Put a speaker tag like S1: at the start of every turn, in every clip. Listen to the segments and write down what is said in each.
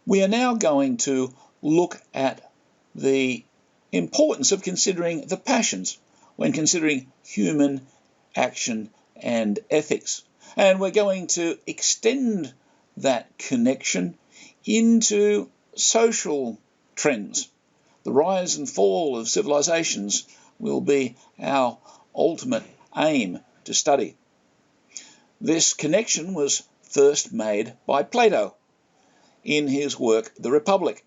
S1: We are now going to look at the importance of considering the passions when considering human action and ethics. And we're going to extend that connection into social trends. The rise and fall of civilizations will be our ultimate aim to study. This connection was first made by Plato in his work, The Republic.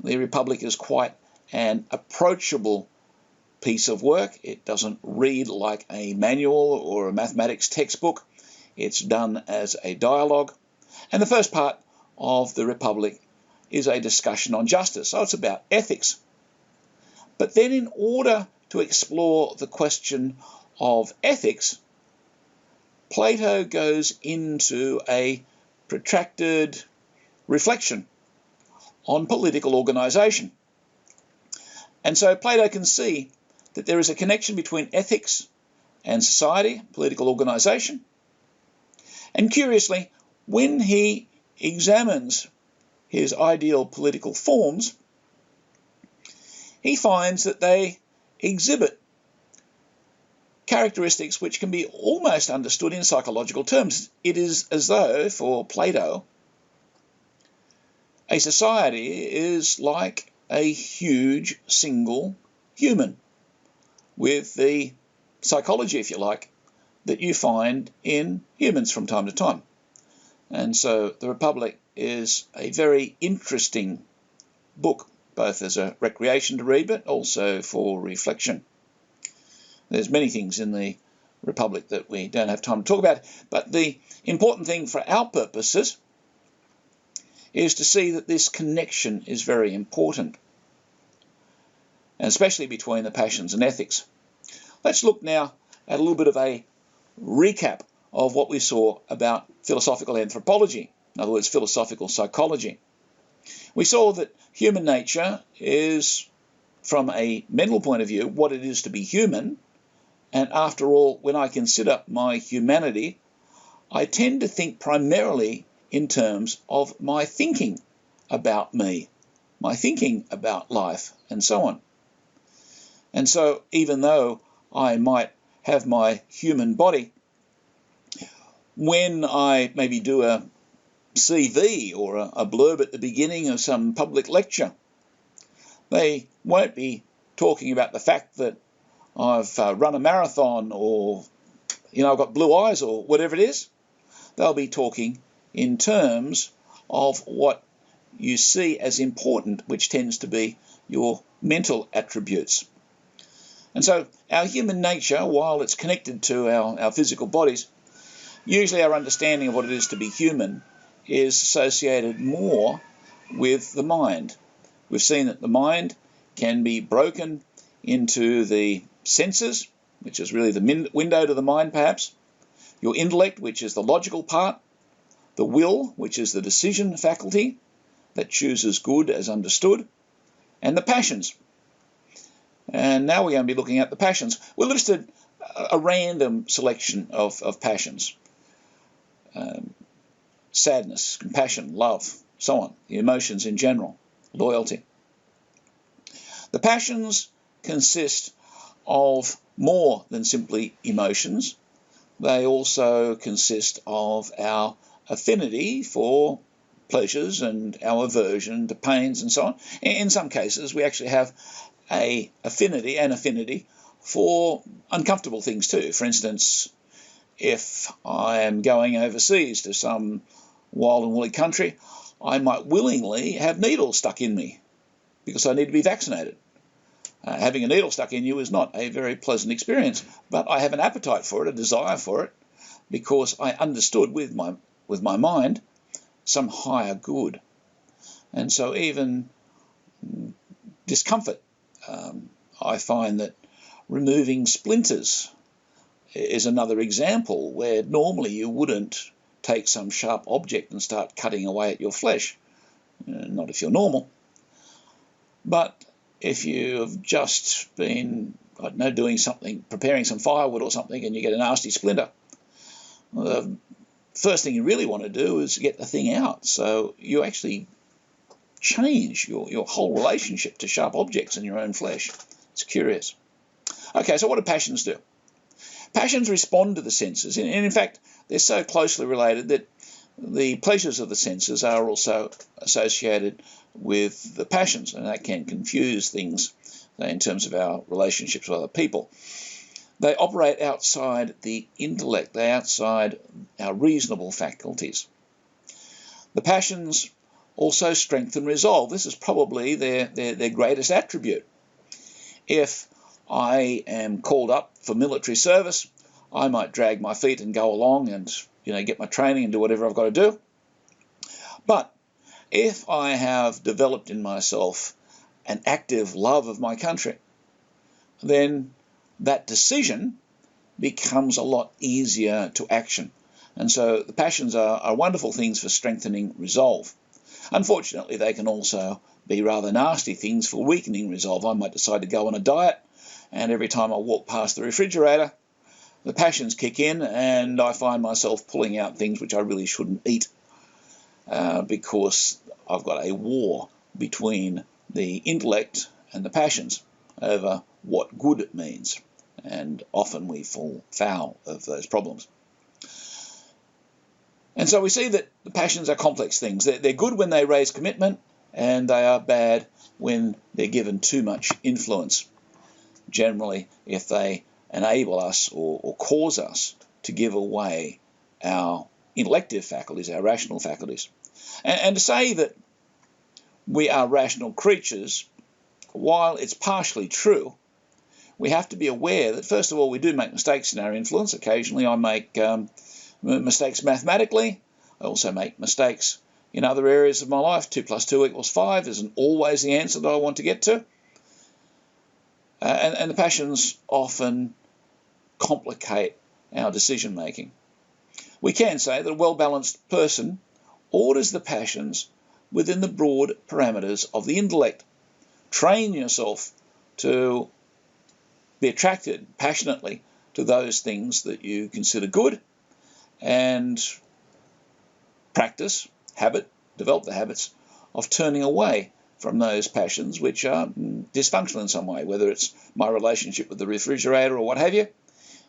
S1: The Republic is quite an approachable piece of work. It doesn't read like a manual or a mathematics textbook. It's done as a dialogue. And the first part of The Republic is a discussion on justice. So it's about ethics. But then in order to explore the question of ethics, Plato goes into a protracted reflection on political organisation. And so Plato can see that there is a connection between ethics and society, political organisation. And curiously, when he examines his ideal political forms, he finds that they exhibit characteristics which can be almost understood in psychological terms. It is as though, for Plato, a society is like a huge single human with the psychology, if you like, that you find in humans from time to time. And so The Republic is a very interesting book, both as a recreation to read, but also for reflection. There's many things in the Republic that we don't have time to talk about, but the important thing for our purposes is to see that this connection is very important, and especially between the passions and ethics. Let's look now at a little bit of a recap of what we saw about philosophical anthropology, in other words, philosophical psychology. We saw that human nature is, from a mental point of view, what it is to be human. And after all, when I consider my humanity, I tend to think primarily in terms of my thinking about me, my thinking about life, and so on. And so even though I might have my human body, when I maybe do a CV or a blurb at the beginning of some public lecture, they won't be talking about the fact that I've run a marathon or, I've got blue eyes or whatever it is. They'll be talking in terms of what you see as important, which tends to be your mental attributes. And so our human nature, while it's connected to our physical bodies, usually our understanding of what it is to be human is associated more with the mind. We've seen that the mind can be broken into the senses, which is really the window to the mind perhaps, your intellect, which is the logical part, the will, which is the decision faculty that chooses good as understood, and the passions. And now we're going to be looking at the passions. We listed a random selection of passions. Sadness, compassion, love, so on, the emotions in general, loyalty. The passions consist of more than simply emotions. They also consist of our affinity for pleasures and our aversion to pains and so on. In some cases, we actually have an affinity for uncomfortable things too. For instance, if I am going overseas to some wild and woolly country, I might willingly have needles stuck in me because I need to be vaccinated. Having a needle stuck in you is not a very pleasant experience, but I have an appetite for it, a desire for it, because I understood with my mind some higher good. And so even discomfort, I find that removing splinters is another example where normally you wouldn't take some sharp object and start cutting away at your flesh, not if you're normal. But if you have just been, doing something, preparing some firewood or something, and you get a nasty splinter, the first thing you really want to do is get the thing out. So you actually change your whole relationship to sharp objects in your own flesh. It's curious. Okay, so what do passions do? Passions respond to the senses, and in fact, they're so closely related that the pleasures of the senses are also associated with the passions, and that can confuse things in terms of our relationships with other people. They operate outside the intellect. They're outside our reasonable faculties. The passions also strengthen resolve. This is probably their greatest attribute. If I am called up for military service, I might drag my feet and go along and get my training and do whatever I've got to do. But if I have developed in myself an active love of my country, then that decision becomes a lot easier to action. And so the passions are wonderful things for strengthening resolve. Unfortunately, they can also be rather nasty things for weakening resolve. I might decide to go on a diet, and every time I walk past the refrigerator, the passions kick in, and I find myself pulling out things which I really shouldn't eat because I've got a war between the intellect and the passions over what good means. And often we fall foul of those problems. And so we see that the passions are complex things. They're good when they raise commitment, and they are bad when they're given too much influence. Generally, if they enable us or cause us to give away our intellective faculties, our rational faculties. And to say that we are rational creatures, while it's partially true, we have to be aware that, first of all, we do make mistakes in our influence. Occasionally I make mistakes mathematically. I also make mistakes in other areas of my life. 2 + 2 = 5 isn't always the answer that I want to get to. And the passions often complicate our decision making. We can say that a well-balanced person orders the passions within the broad parameters of the intellect. Train yourself to be attracted passionately to those things that you consider good, and develop the habits of turning away from those passions which are dysfunctional in some way, whether it's my relationship with the refrigerator or what have you.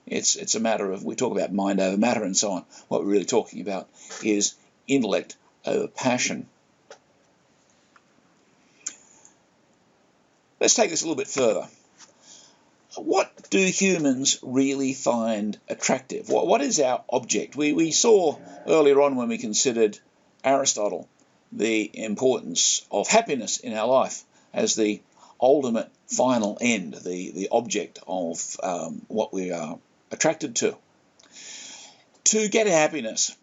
S1: It's a matter of, we talk about mind over matter and so on. What we're really talking about is intellect over passion. Let's take this a little bit further. What do humans really find attractive? What is our object? We saw earlier on, when we considered Aristotle, the importance of happiness in our life as the ultimate final end, the object of what we are attracted to. To get happiness,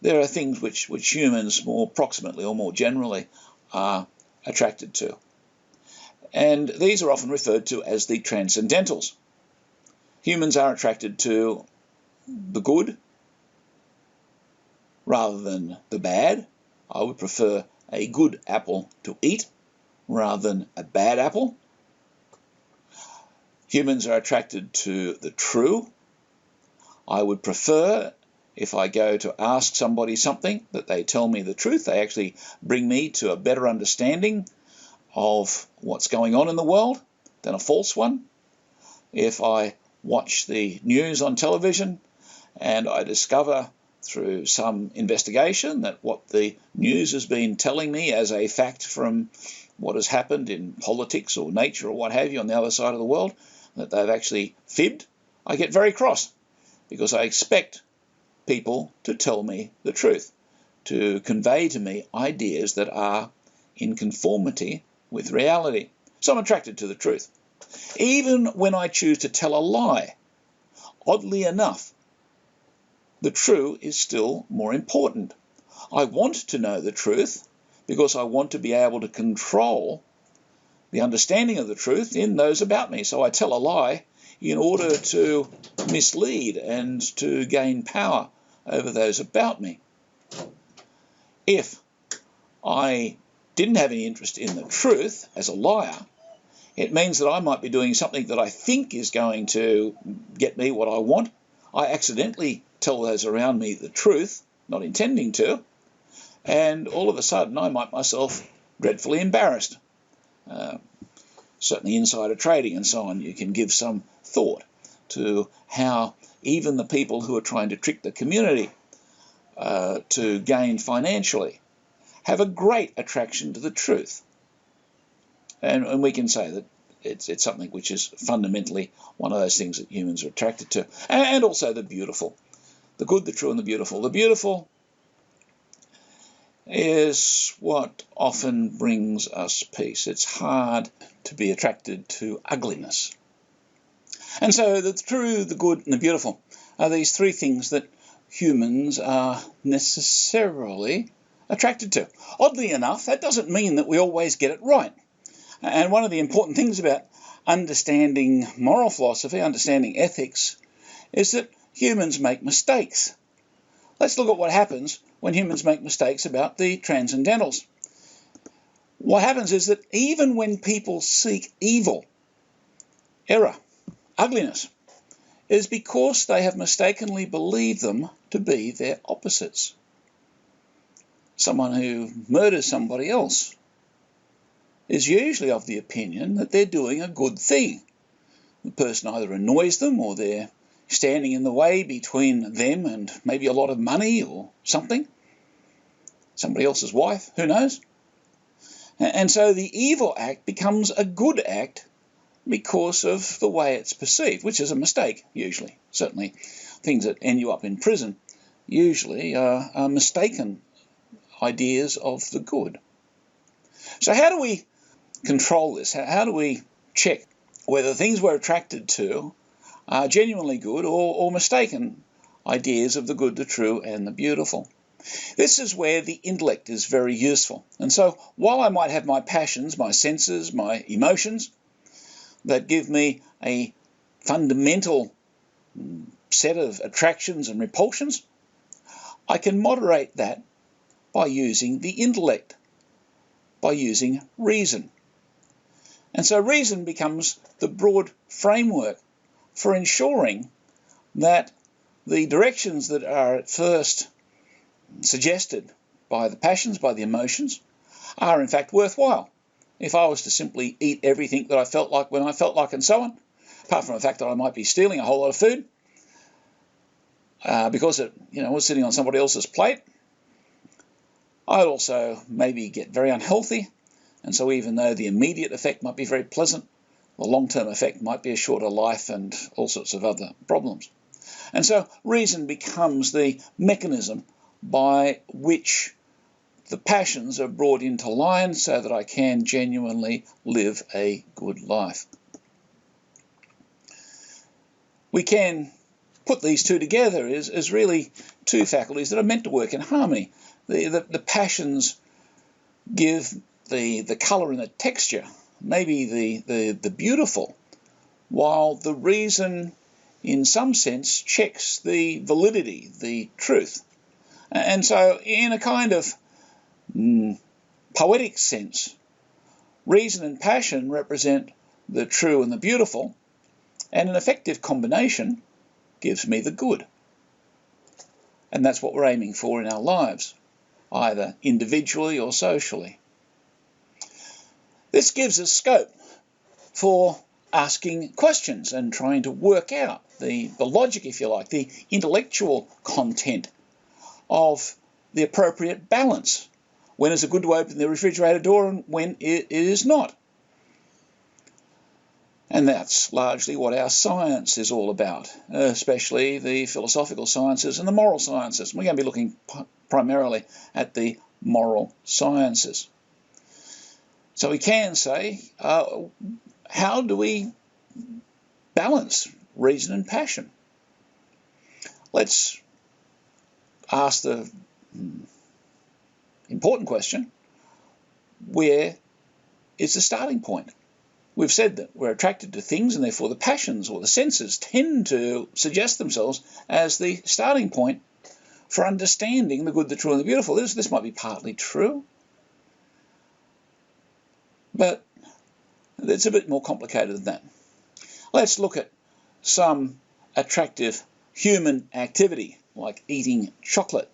S1: there are things which humans more proximately or more generally are attracted to. And these are often referred to as the transcendentals. Humans are attracted to the good rather than the bad. I would prefer a good apple to eat rather than a bad apple. Humans are attracted to the true. I would prefer, if I go to ask somebody something, that they tell me the truth. They actually bring me to a better understanding of what's going on in the world than a false one. If I watch the news on television and I discover through some investigation that what the news has been telling me as a fact from what has happened in politics or nature or what have you on the other side of the world, that they've actually fibbed, I get very cross, because I expect people to tell me the truth, to convey to me ideas that are in conformity with reality. So I'm attracted to the truth. Even when I choose to tell a lie, oddly enough, the true is still more important. I want to know the truth because I want to be able to control the understanding of the truth in those about me. So I tell a lie in order to mislead and to gain power over those about me. If I didn't have any interest in the truth as a liar, it means that I might be doing something that I think is going to get me what I want. I accidentally tell those around me the truth, not intending to, and all of a sudden I might myself dreadfully embarrassed. Certainly insider trading and so on, you can give some thought to how even the people who are trying to trick the community to gain financially have a great attraction to the truth. And we can say that it's something which is fundamentally one of those things that humans are attracted to. And also the beautiful. The good, the true, and the beautiful. The beautiful is what often brings us peace. It's hard to be attracted to ugliness. And so the true, the good, and the beautiful are these three things that humans are necessarily attracted to. Oddly enough, that doesn't mean that we always get it right. And one of the important things about understanding moral philosophy, understanding ethics, is that humans make mistakes. Let's look at what happens when humans make mistakes about the transcendentals. What happens is that even when people seek evil, error, ugliness, it is because they have mistakenly believed them to be their opposites. Someone who murders somebody else is usually of the opinion that they're doing a good thing. The person either annoys them, or they're standing in the way between them and maybe a lot of money or something. Somebody else's wife, who knows? And so the evil act becomes a good act because of the way it's perceived, which is a mistake, usually. Certainly things that end you up in prison usually are mistaken ideas of the good. So how do we control this? How do we check whether things we're attracted to are genuinely good or mistaken ideas of the good, the true, and the beautiful? This is where the intellect is very useful. And so while I might have my passions, my senses, my emotions that give me a fundamental set of attractions and repulsions, I can moderate that by using the intellect, by using reason. And so reason becomes the broad framework for ensuring that the directions that are at first suggested by the passions, by the emotions, are in fact worthwhile. If I was to simply eat everything that I felt like when I felt like and so on, apart from the fact that I might be stealing a whole lot of food because it was sitting on somebody else's plate, I'd also maybe get very unhealthy. And so even though the immediate effect might be very pleasant, the long-term effect might be a shorter life and all sorts of other problems. And so reason becomes the mechanism by which the passions are brought into line so that I can genuinely live a good life. We can put these two together as really two faculties that are meant to work in harmony. The passions give the colour and the texture, maybe the beautiful, while the reason in some sense checks the validity, the truth. And so in a kind of poetic sense, reason and passion represent the true and the beautiful, and an effective combination gives me the good. And that's what we're aiming for in our lives, either individually or socially. This gives us scope for asking questions and trying to work out the logic, if you like, the intellectual content of the appropriate balance. When is it good to open the refrigerator door and when it is not? And that's largely what our science is all about, especially the philosophical sciences and the moral sciences. We're going to be looking primarily at the moral sciences. So we can say, how do we balance reason and passion? Let's ask the important question, where is the starting point? We've said that we're attracted to things, and therefore the passions or the senses tend to suggest themselves as the starting point for understanding the good, the true, and the beautiful. This might be partly true, but it's a bit more complicated than that. Let's look at some attractive human activity, like eating chocolate.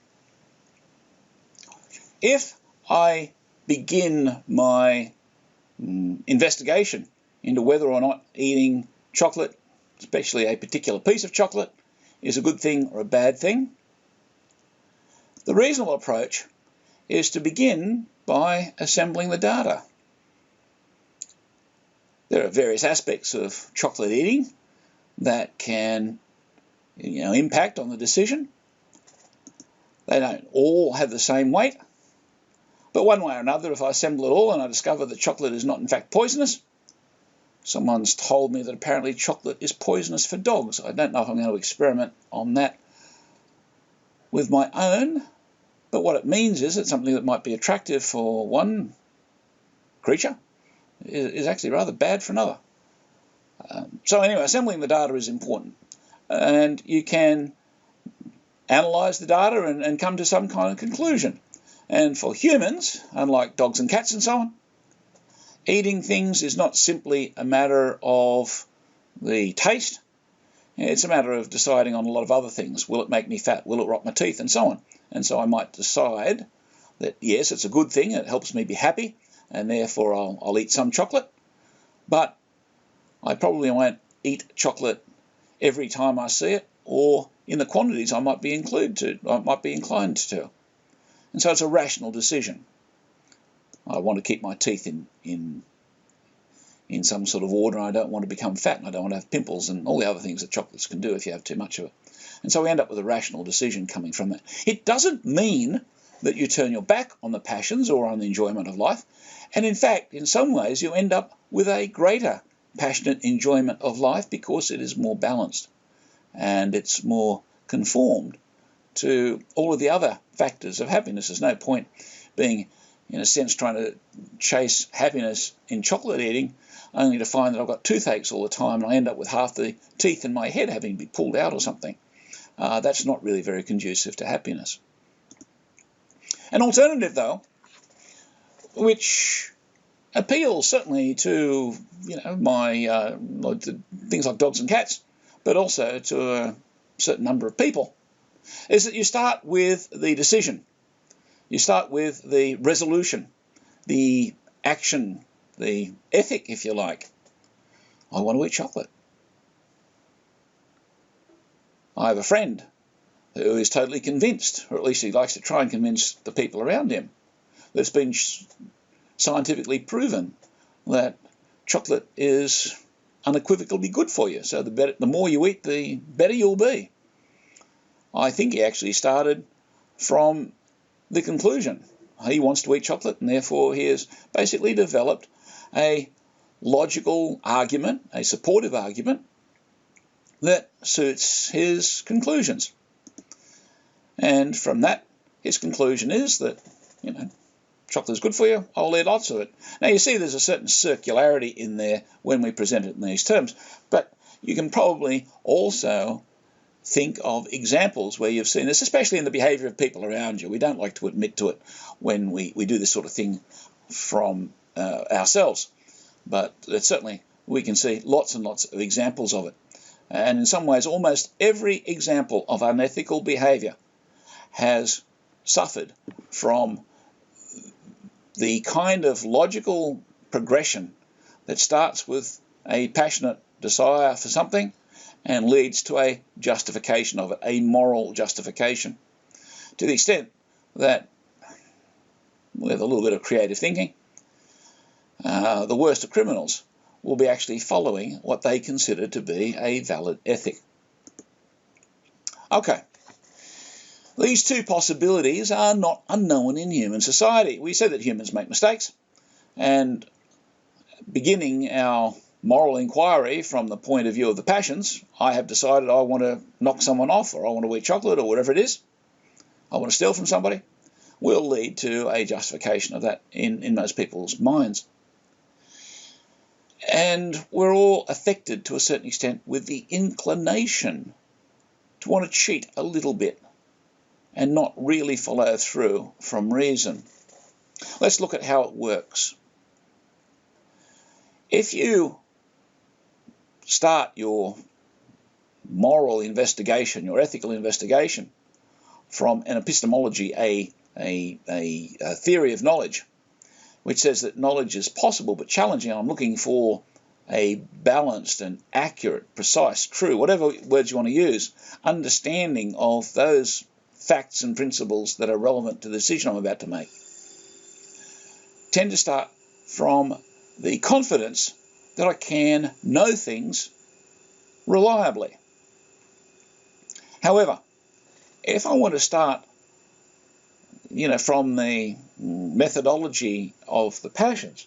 S1: If I begin my investigation into whether or not eating chocolate, especially a particular piece of chocolate, is a good thing or a bad thing, the reasonable approach is to begin by assembling the data. There are various aspects of chocolate eating that can, impact on the decision. They don't all have the same weight, but one way or another, if I assemble it all and I discover that chocolate is not in fact poisonous, someone's told me that apparently chocolate is poisonous for dogs. I don't know if I'm going to experiment on that with my own, but what it means is that something that might be attractive for one creature is actually rather bad for another. So anyway, assembling the data is important, and you can analyse the data and come to some kind of conclusion. And for humans, unlike dogs and cats and so on, eating things is not simply a matter of the taste. It's a matter of deciding on a lot of other things. Will it make me fat? Will it rot my teeth? And so on. And so I might decide that, yes, it's a good thing. It helps me be happy, and therefore I'll eat some chocolate. But I probably won't eat chocolate every time I see it, or in the quantities I might be inclined to. And so it's a rational decision. I want to keep my teeth in some sort of order. I don't want to become fat, and I don't want to have pimples and all the other things that chocolates can do if you have too much of it. And so we end up with a rational decision coming from that. It doesn't mean that you turn your back on the passions or on the enjoyment of life. And in fact, in some ways, you end up with a greater passionate enjoyment of life because it is more balanced and it's more conformed to all of the other factors of happiness. There's no point being, in a sense, trying to chase happiness in chocolate eating only to find that I've got toothaches all the time and I end up with half the teeth in my head having to be pulled out or something. That's not really very conducive to happiness. An alternative, though, which appeals certainly to to things like dogs and cats, but also to a certain number of people, is that you start with the decision. You start with the resolution, the action, the ethic, if you like. I want to eat chocolate. I have a friend who is totally convinced, or at least he likes to try and convince the people around him, that it's been scientifically proven that chocolate is unequivocally good for you. So the more you eat, the better you'll be. I think he actually started from the conclusion. He wants to eat chocolate, and therefore he has basically developed a logical argument, a supportive argument, that suits his conclusions. And from that, his conclusion is that, chocolate is good for you, I'll eat lots of it. Now, you see there's a certain circularity in there when we present it in these terms, but you can probably also think of examples where you've seen this, especially in the behaviour of people around you. We don't like to admit to it when we do this sort of thing from ourselves, but certainly we can see lots and lots of examples of it. And in some ways, almost every example of unethical behaviour has suffered from the kind of logical progression that starts with a passionate desire for something and leads to a justification of it, a moral justification, to the extent that, with a little bit of creative thinking, the worst of criminals will be actually following what they consider to be a valid ethic. Okay. These two possibilities are not unknown in human society. We said that humans make mistakes, and beginning our moral inquiry from the point of view of the passions, I have decided I want to knock someone off, or I want to eat chocolate, or whatever it is, I want to steal from somebody, will lead to a justification of that in most people's minds. And we're all affected to a certain extent with the inclination to want to cheat a little bit and not really follow through from reason. Let's look at how it works. If you start your moral investigation, your ethical investigation, from an epistemology, a a theory of knowledge which says that knowledge is possible but challenging. I'm looking for a balanced and accurate, precise, true, whatever words you want to use, understanding of those facts and principles that are relevant to the decision I'm about to make. Tend to start from the confidence that I can know things reliably. However, if I want to start, from the methodology of the passions,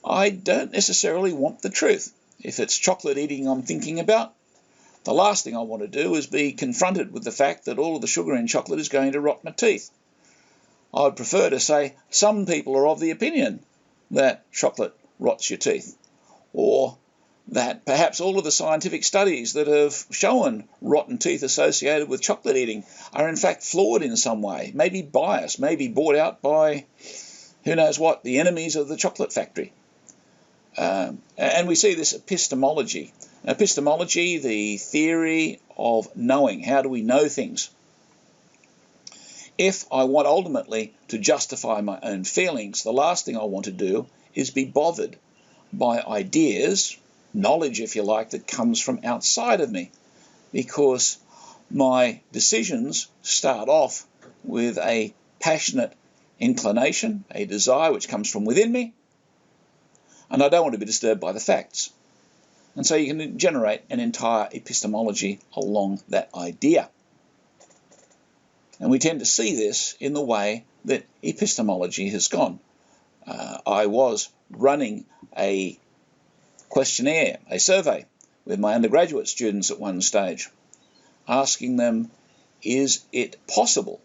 S1: I don't necessarily want the truth. If it's chocolate eating I'm thinking about, the last thing I want to do is be confronted with the fact that all of the sugar in chocolate is going to rot my teeth. I'd prefer to say some people are of the opinion that chocolate rots your teeth, or that perhaps all of the scientific studies that have shown rotten teeth associated with chocolate eating are in fact flawed in some way, maybe biased, maybe bought out by who knows what, the enemies of the chocolate factory. And we see this epistemology. Epistemology, the theory of knowing. How do we know things? If I want ultimately to justify my own feelings, the last thing I want to do is be bothered by ideas, knowledge if you like, that comes from outside of me, because my decisions start off with a passionate inclination, a desire which comes from within me, and I don't want to be disturbed by the facts. And so you can generate an entire epistemology along that idea. And we tend to see this in the way that epistemology has gone. I was running a questionnaire, a survey, with my undergraduate students at one stage, asking them, is it possible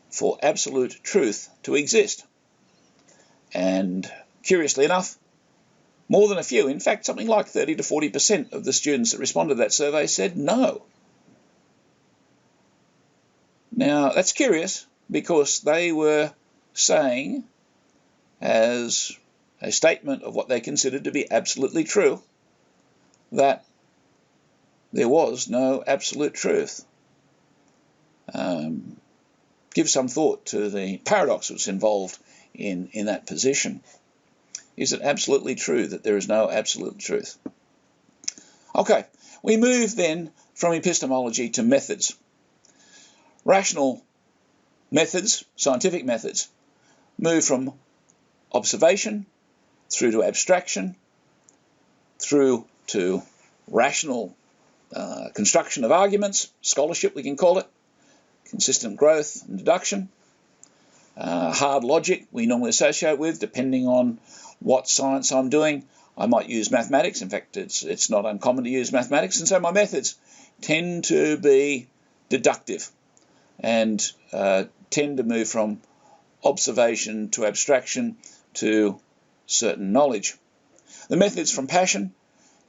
S1: for absolute truth to exist? And curiously enough, more than a few, in fact something like 30 to 40% of the students that responded to that survey said no. Now that's curious, because they were saying, as a statement of what they considered to be absolutely true, that there was no absolute truth. Give some thought to the paradox that's involved in that position. Is it absolutely true that there is no absolute truth? Okay, we move then from epistemology to methods. Rational methods, scientific methods, move from observation through to abstraction, through to rational construction of arguments, scholarship we can call it, consistent growth and deduction, hard logic we normally associate with, depending on what science I'm doing. I might use mathematics. In fact, it's not uncommon to use mathematics, and so my methods tend to be deductive and tend to move from observation to abstraction to certain knowledge. The methods from passion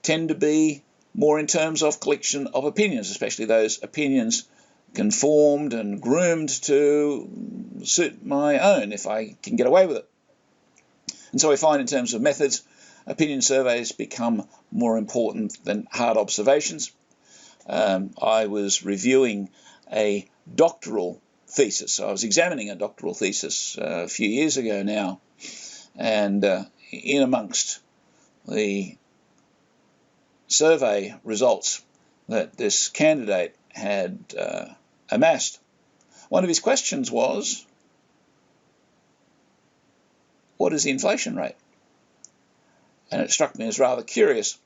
S1: tend to be more in terms of collection of opinions, especially those opinions conformed and groomed to suit my own, if I can get away with it. And so I find in terms of methods, opinion surveys become more important than hard observations. I was reviewing a doctoral thesis. I was examining a doctoral thesis a few years ago now, and in amongst the survey results that this candidate had amassed, one of his questions was, what is the inflation rate? And it struck me as rather curious.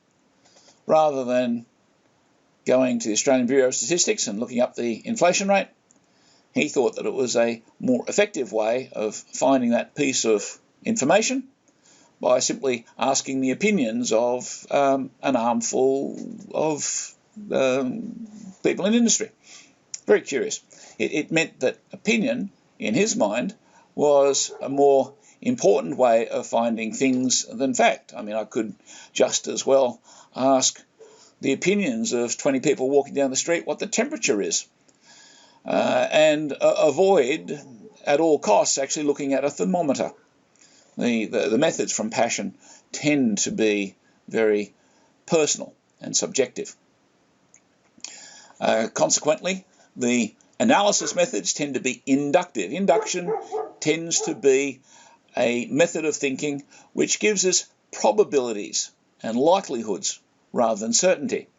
S1: Rather than going to the Australian Bureau of Statistics and looking up the inflation rate, he thought that it was a more effective way of finding that piece of information by simply asking the opinions of an armful of people in industry. Very curious. It meant that opinion, in his mind, was a more important way of finding things than fact. I mean, I could just as well ask the opinions of 20 people walking down the street what the temperature is, and avoid at all costs actually looking at a thermometer. The methods from passion tend to be very personal and subjective. Consequently, the Analysis methods tend to be inductive. Induction tends to be a method of thinking which gives us probabilities and likelihoods rather than certainty.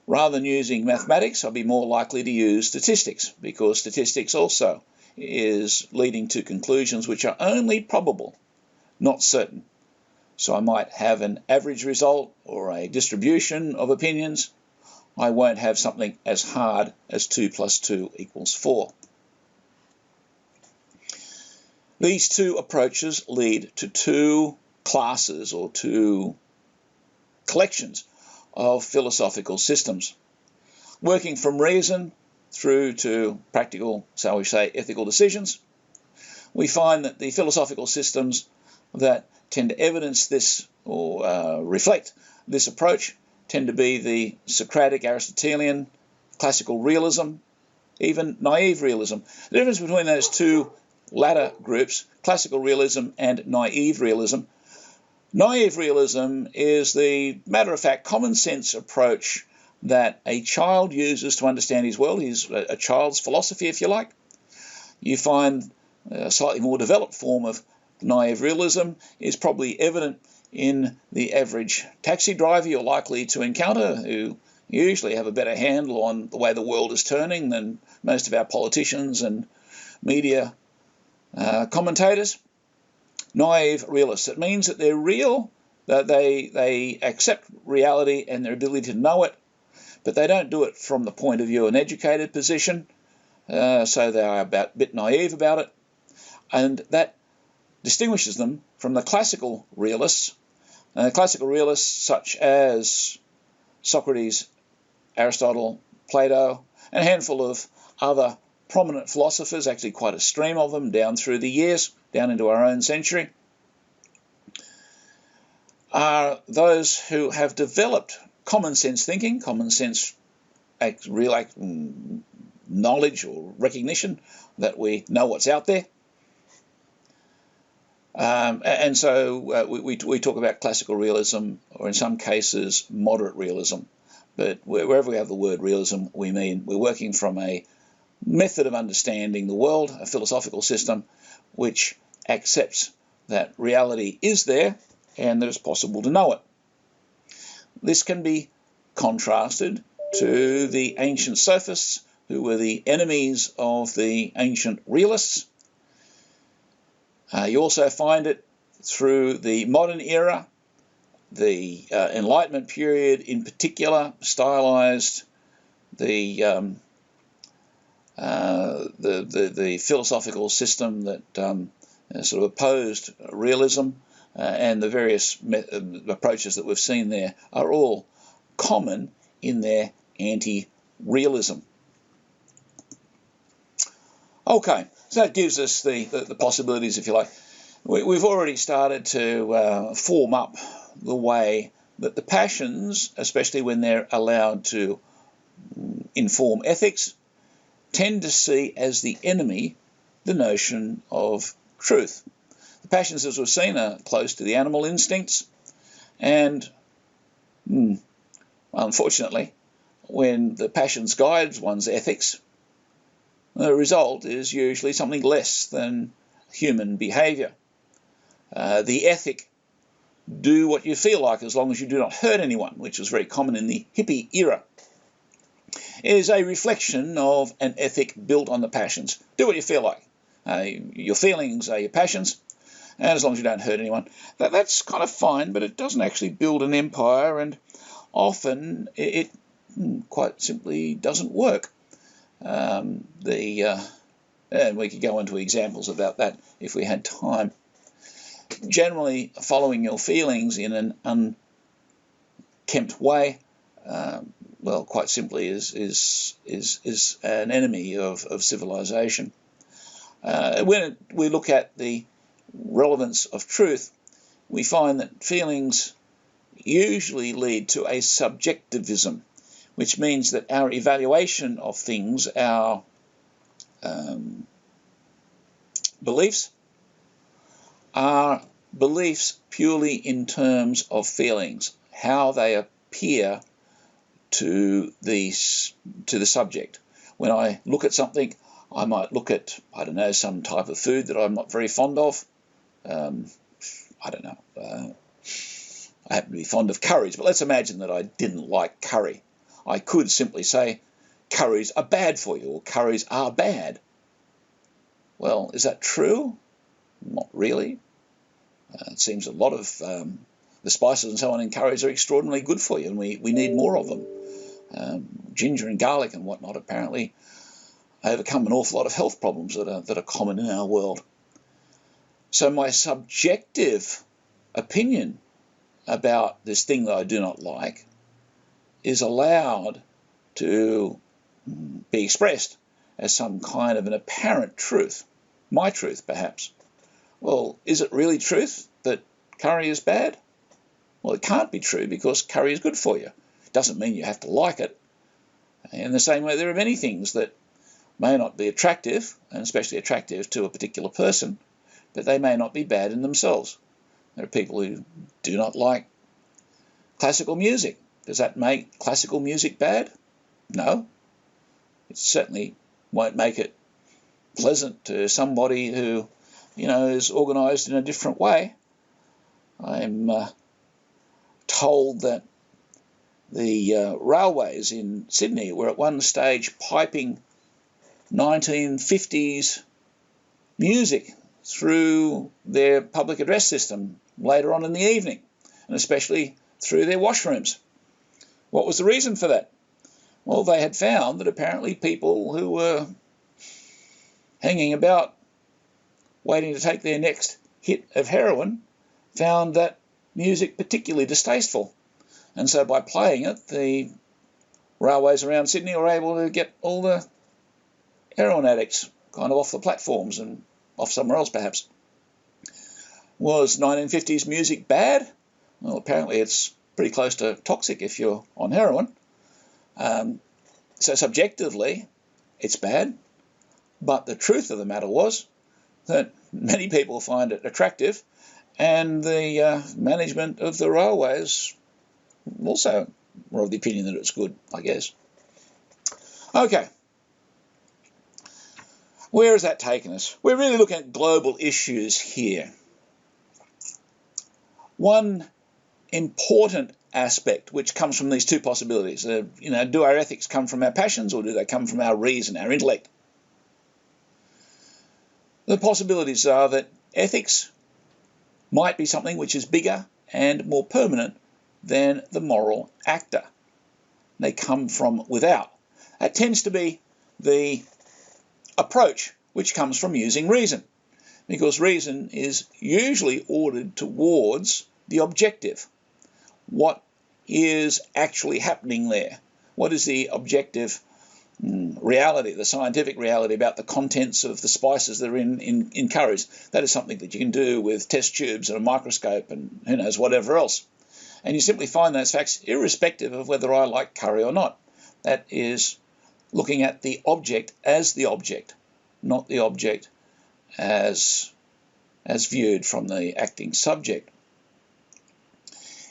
S1: Rather than using mathematics, I'll be more likely to use statistics, because statistics also is leading to conclusions which are only probable, not certain. So I might have an average result or a distribution of opinions. I won't have something as hard as 2 + 2 = 4. These two approaches lead to two classes or two collections of philosophical systems. Working from reason through to practical, shall we say, ethical decisions, we find that the philosophical systems that tend to evidence this or reflect this approach tend to be the Socratic, Aristotelian, classical realism, even naive realism. The difference between those two latter groups, classical realism and naive realism, naive realism is the matter-of-fact, common-sense approach that a child uses to understand his world, a child's philosophy, if you like. You find a slightly more developed form of naive realism is probably evident in the average taxi driver you're likely to encounter, who usually have a better handle on the way the world is turning than most of our politicians and media commentators. Naive realists. It means that they're real, that they accept reality and their ability to know it, but they don't do it from the point of view of an educated position, so they are a bit naive about it, and that distinguishes them from the classical realists. Classical realists such as Socrates, Aristotle, Plato, and a handful of other prominent philosophers, actually quite a stream of them down through the years, down into our own century, are those who have developed common sense thinking, common sense real knowledge or recognition that we know what's out there. And so we talk about classical realism, or in some cases moderate realism, but wherever we have the word realism, we mean we're working from a method of understanding the world, a philosophical system which accepts that reality is there and that it's possible to know it. This can be contrasted to the ancient sophists, who were the enemies of the ancient realists. You also find it through the modern era, the Enlightenment period in particular, stylized the philosophical system that sort of opposed realism, and the various approaches that we've seen there are all common in their anti-realism. Okay, so that gives us the possibilities, if you like. We've already started to form up the way that the passions, especially when they're allowed to inform ethics, tend to see as the enemy the notion of truth. The passions, as we've seen, are close to the animal instincts, and unfortunately, when the passions guides one's ethics, the result is usually something less than human behaviour. The ethic, do what you feel like as long as you do not hurt anyone, which was very common in the hippie era, is a reflection of an ethic built on the passions. Do what you feel like. Your feelings are your passions, and as long as you don't hurt anyone. That's kind of fine, but it doesn't actually build an empire, and often it quite simply doesn't work. And we could go into examples about that if we had time. Generally, following your feelings in an unkempt way, well, quite simply, is an enemy of civilization. When we look at the relevance of truth, we find that feelings usually lead to a subjectivism, which means that our evaluation of things, our beliefs, are beliefs purely in terms of feelings, how they appear to the subject. When I look at something, I might look at, I don't know, some type of food that I'm not very fond of. I don't know. I happen to be fond of curries, but let's imagine that I didn't like curry. I could simply say curries are bad for you, or curries are bad. Well, is that true? Not really. It seems a lot of the spices and so on in curries are extraordinarily good for you, and we need more of them. Ginger and garlic and whatnot apparently overcome an awful lot of health problems that are common in our world. So my subjective opinion about this thing that I do not like is allowed to be expressed as some kind of an apparent truth, my truth perhaps. Well, is it really truth that curry is bad? Well, it can't be true, because curry is good for you. It doesn't mean you have to like it. In the same way, there are many things that may not be attractive, and especially attractive to a particular person, but they may not be bad in themselves. There are people who do not like classical music. Does that make classical music bad? No. It certainly won't make it pleasant to somebody who, is organised in a different way. I'm told that the railways in Sydney were at one stage piping 1950s music through their public address system later on in the evening, and especially through their washrooms. What was the reason for that? Well, they had found that apparently people who were hanging about waiting to take their next hit of heroin found that music particularly distasteful. And so by playing it, the railways around Sydney were able to get all the heroin addicts kind of off the platforms and off somewhere else perhaps. Was 1950s music bad? Well, apparently it's pretty close to toxic if you're on heroin. So subjectively, it's bad. But the truth of the matter was that many people find it attractive, and the management of the railways also were of the opinion that it's good, I guess. Okay. Where has that taken us? We're really looking at global issues here. One important aspect which comes from these two possibilities, do our ethics come from our passions, or do they come from our reason, our intellect? The possibilities are that ethics might be something which is bigger and more permanent than the moral actor. They come from without. That tends to be the approach which comes from using reason, because reason is usually ordered towards the objective. What is actually happening there? What is the objective reality, the scientific reality about the contents of the spices that are in curries? That is something that you can do with test tubes and a microscope and who knows whatever else. And you simply find those facts irrespective of whether I like curry or not. That is looking at the object as the object, not the object as viewed from the acting subject.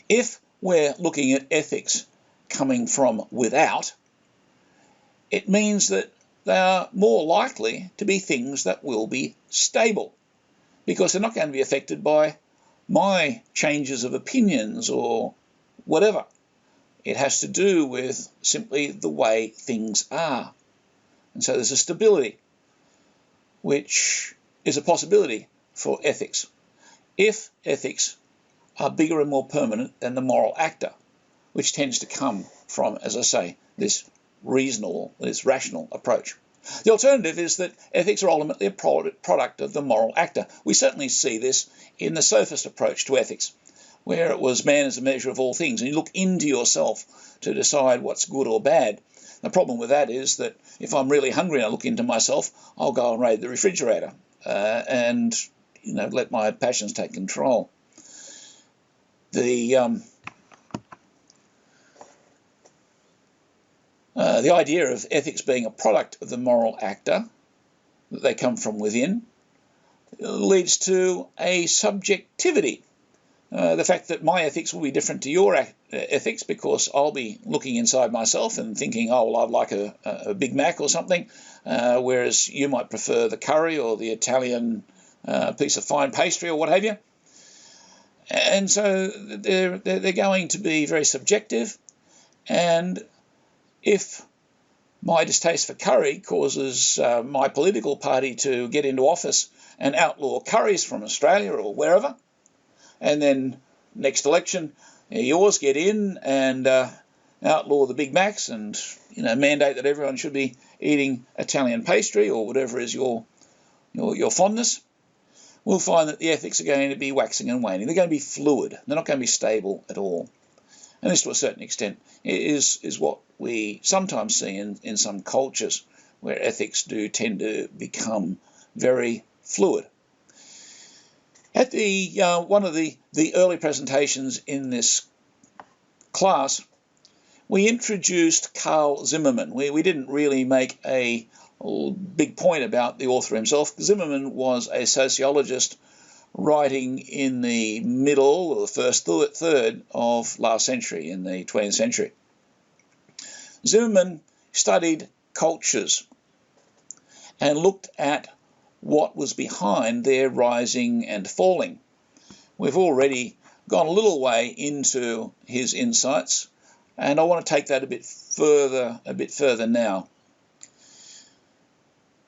S1: If we're looking at ethics coming from without, it means that they are more likely to be things that will be stable, because they're not going to be affected by my changes of opinions or whatever. It has to do with simply the way things are. And so there's a stability, which is a possibility for ethics. If ethics are bigger and more permanent than the moral actor, which tends to come from, as I say, this rational approach. The alternative is that ethics are ultimately a product of the moral actor. We certainly see this in the sophist approach to ethics, where it was man as a measure of all things, and you look into yourself to decide what's good or bad. The problem with that is that if I'm really hungry and I look into myself, I'll go and raid the refrigerator and let my passions take control. The idea of ethics being a product of the moral actor, that they come from within, leads to a subjectivity. The fact that my ethics will be different to your ethics, because I'll be looking inside myself and thinking, oh, well, I'd like a Big Mac or something, whereas you might prefer the curry or the Italian piece of fine pastry or what have you. And so they're going to be very subjective. And if my distaste for curry causes my political party to get into office and outlaw curries from Australia or wherever, and then next election yours get in and outlaw the Big Macs and mandate that everyone should be eating Italian pastry or whatever is your fondness, we'll find that the ethics are going to be waxing and waning. They're going to be fluid. They're not going to be stable at all. And this, to a certain extent, is what we sometimes see in some cultures, where ethics do tend to become very fluid. At the one of the early presentations in this class, we introduced Carl Zimmermann. We didn't really make a big point about the author himself. Zimmermann was a sociologist writing in the middle or the first third of last century, in the 20th century. Zimmermann studied cultures and looked at what was behind their rising and falling. We've already gone a little way into his insights, and I want to take that a bit further now.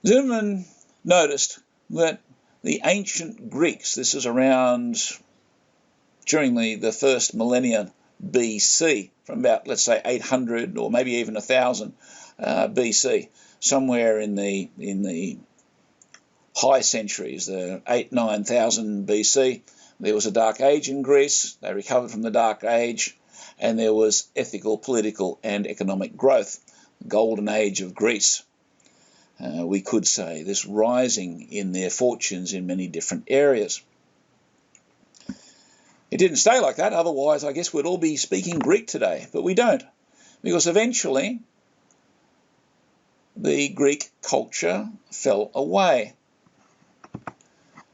S1: Zimmermann noticed that the ancient Greeks, this is around during the first millennia BC, from about, let's say, 800 or maybe even 1000 BC, somewhere in the high centuries, the 8,000–9,000 BC, there was a dark age in Greece. They recovered from the dark age, and there was ethical, political, and economic growth, the golden age of Greece. We could say, this rising in their fortunes in many different areas. It didn't stay like that, otherwise I guess we'd all be speaking Greek today, but we don't, because eventually the Greek culture fell away.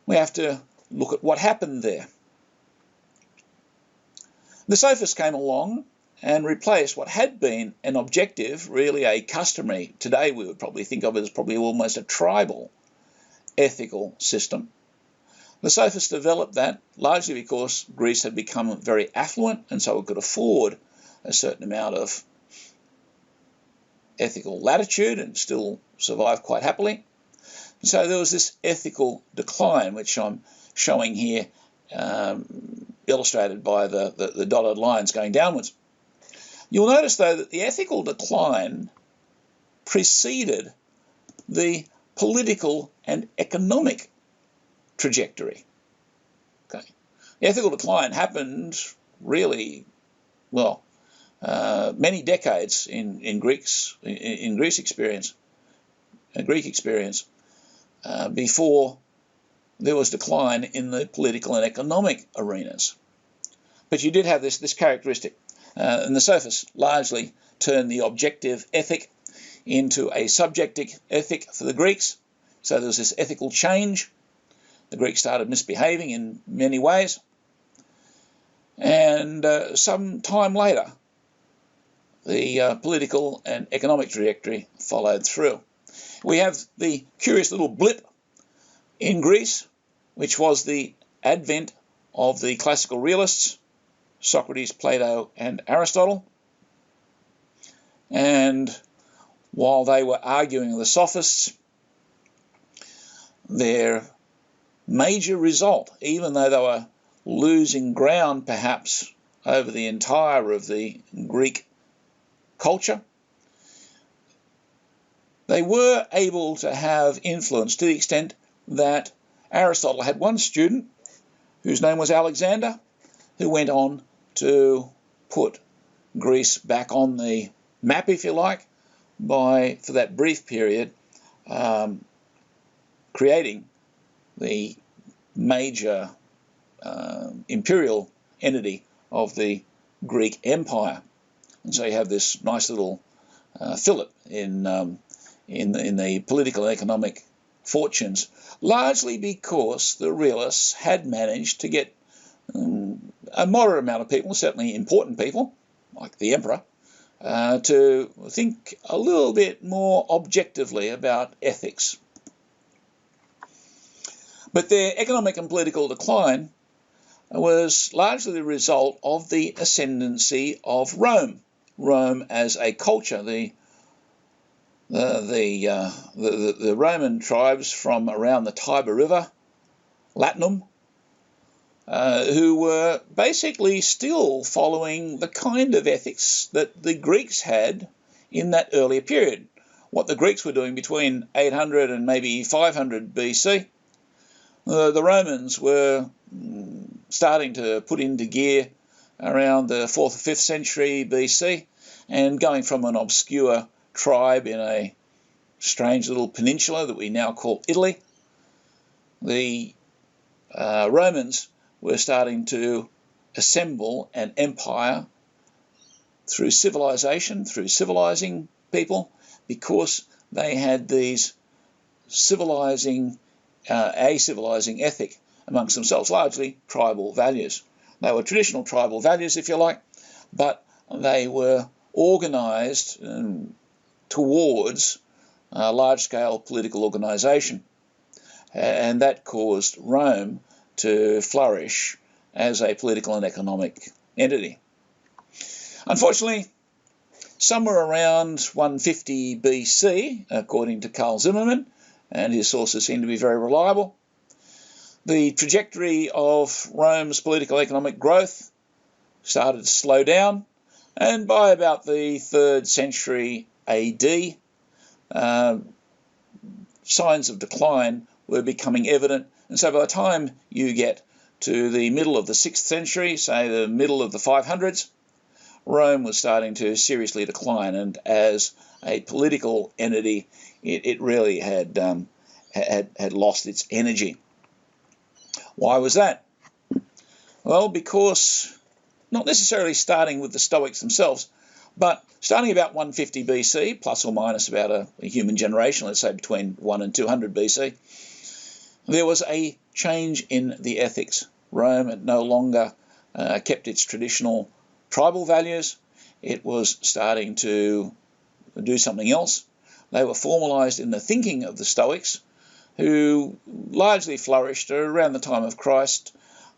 S1: We have to look at what happened there. The sophists came along and replaced what had been an objective, really a customary, today we would probably think of it as probably almost a tribal ethical system. The sophists developed that largely because Greece had become very affluent, and so it could afford a certain amount of ethical latitude and still survive quite happily. So there was this ethical decline, which I'm showing here, illustrated by the dotted lines going downwards. You'll notice, though, that the ethical decline preceded the political and economic trajectory. Okay. The ethical decline happened really, well, many decades in Greek experience, before there was decline in the political and economic arenas. But you did have this characteristic. And the sophists largely turned the objective ethic into a subjective ethic for the Greeks. So there was this ethical change. The Greeks started misbehaving in many ways. And some time later, the political and economic trajectory followed through. We have the curious little blip in Greece, which was the advent of the classical realists, Socrates, Plato, and Aristotle. And while they were arguing with the sophists, their major result, even though they were losing ground perhaps over the entire of the Greek culture, they were able to have influence to the extent that Aristotle had one student whose name was Alexander, who went on to put Greece back on the map, if you like, by, for that brief period, creating the major imperial entity of the Greek Empire. And so you have this nice little fillip in the political and economic fortunes, largely because the realists had managed to get a moderate amount of people, certainly important people, like the emperor, to think a little bit more objectively about ethics. But their economic and political decline was largely the result of the ascendancy of Rome. Rome as a culture, the Roman tribes from around the Tiber River, Latinum, who were basically still following the kind of ethics that the Greeks had in that earlier period. What the Greeks were doing between 800 and maybe 500 BC, the Romans were starting to put into gear around the 4th or 5th century BC, and going from an obscure tribe in a strange little peninsula that we now call Italy, the Romans were starting to assemble an empire through civilization, through civilizing people, because they had these civilizing, a civilizing ethic amongst themselves, largely tribal values. They were traditional tribal values, if you like, but they were organised towards large-scale political organisation, and that caused Rome to flourish as a political and economic entity. Unfortunately, somewhere around 150 BC, according to Carl Zimmermann, and his sources seem to be very reliable, the trajectory of Rome's political economic growth started to slow down, and by about the 3rd century AD, signs of decline were becoming evident. And so by the time you get to the middle of the 6th century, say the middle of the 500s, Rome was starting to seriously decline, and as a political entity, it really had lost its energy. Why was that? Well, because not necessarily starting with the Stoics themselves, but starting about 150 BC, plus or minus about a human generation, let's say between 1 and 200 BC, there was a change in the ethics. Rome had no longer kept its traditional tribal values. It was starting to do something else. They were formalized in the thinking of the Stoics, who largely flourished around the time of Christ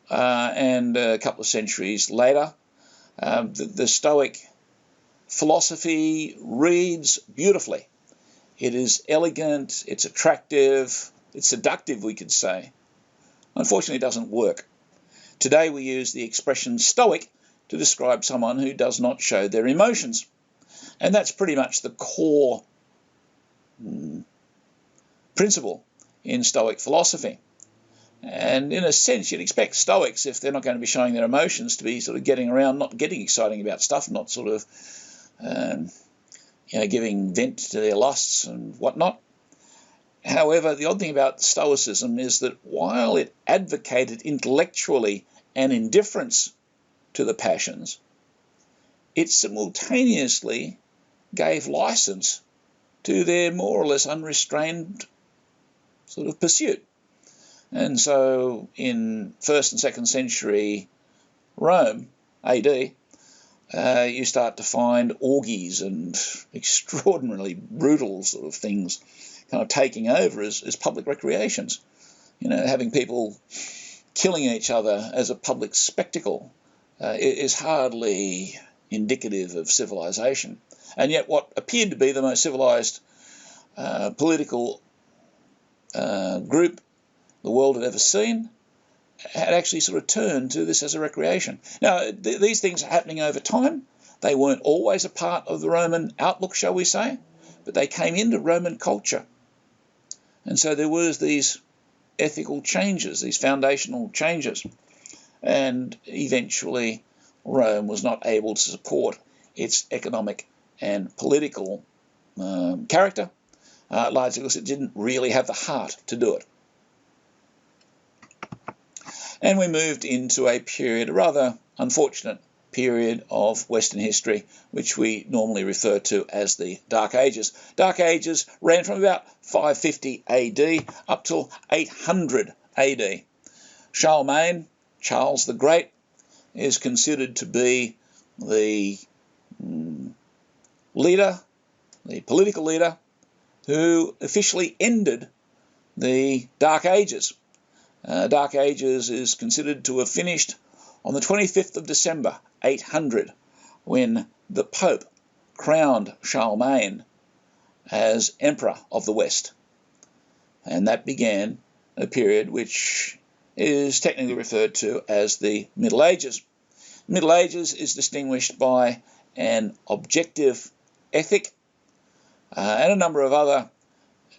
S1: and a couple of centuries later. The Stoic philosophy reads beautifully. It is elegant, it's attractive, it's seductive, we could say. Unfortunately, it doesn't work. Today we use the expression Stoic to describe someone who does not show their emotions. And that's pretty much the core principle in Stoic philosophy. And in a sense, you'd expect Stoics, if they're not going to be showing their emotions, to be sort of getting around, not getting exciting about stuff, not sort of giving vent to their lusts and whatnot. However, the odd thing about Stoicism is that while it advocated intellectually an indifference to the passions, it simultaneously gave license to their more or less unrestrained sort of pursuit. And so in 1st and 2nd century Rome, AD, you start to find orgies and extraordinarily brutal sort of things kind of taking over as public recreations. Having people killing each other as a public spectacle is hardly indicative of civilization. And yet what appeared to be the most civilized political group the world had ever seen had actually sort of turned to this as a recreation. Now, these things are happening over time. They weren't always a part of the Roman outlook, shall we say, but they came into Roman culture. And so there was these ethical changes, these foundational changes. And eventually Rome was not able to support its economic and political character, largely because it didn't really have the heart to do it. And we moved into a period, a rather unfortunate period of Western history, which we normally refer to as the Dark Ages. Dark Ages ran from about 550 AD up till 800 AD. Charlemagne, Charles the Great, is considered to be the leader, the political leader, who officially ended the Dark Ages. Dark Ages is considered to have finished on the 25th of December, 800, when the Pope crowned Charlemagne as Emperor of the West. And that began a period which is technically referred to as the Middle Ages. Middle Ages is distinguished by an objective ethic and a number of other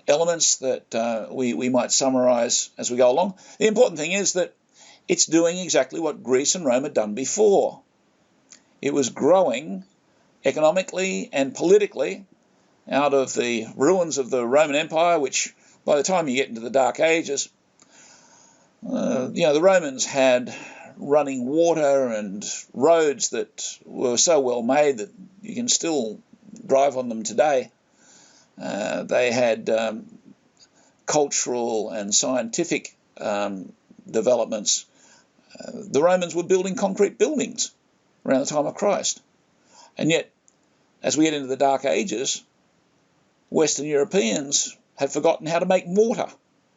S1: elements that we might summarize as we go along. The important thing is that it's doing exactly what Greece and Rome had done before. It was growing economically and politically out of the ruins of the Roman Empire, which by the time you get into the Dark Ages, the Romans had running water and roads that were so well made that you can still drive on them today. They had cultural and scientific developments. The Romans were building concrete buildings around the time of Christ. And yet, as we get into the Dark Ages, Western Europeans had forgotten how to make mortar,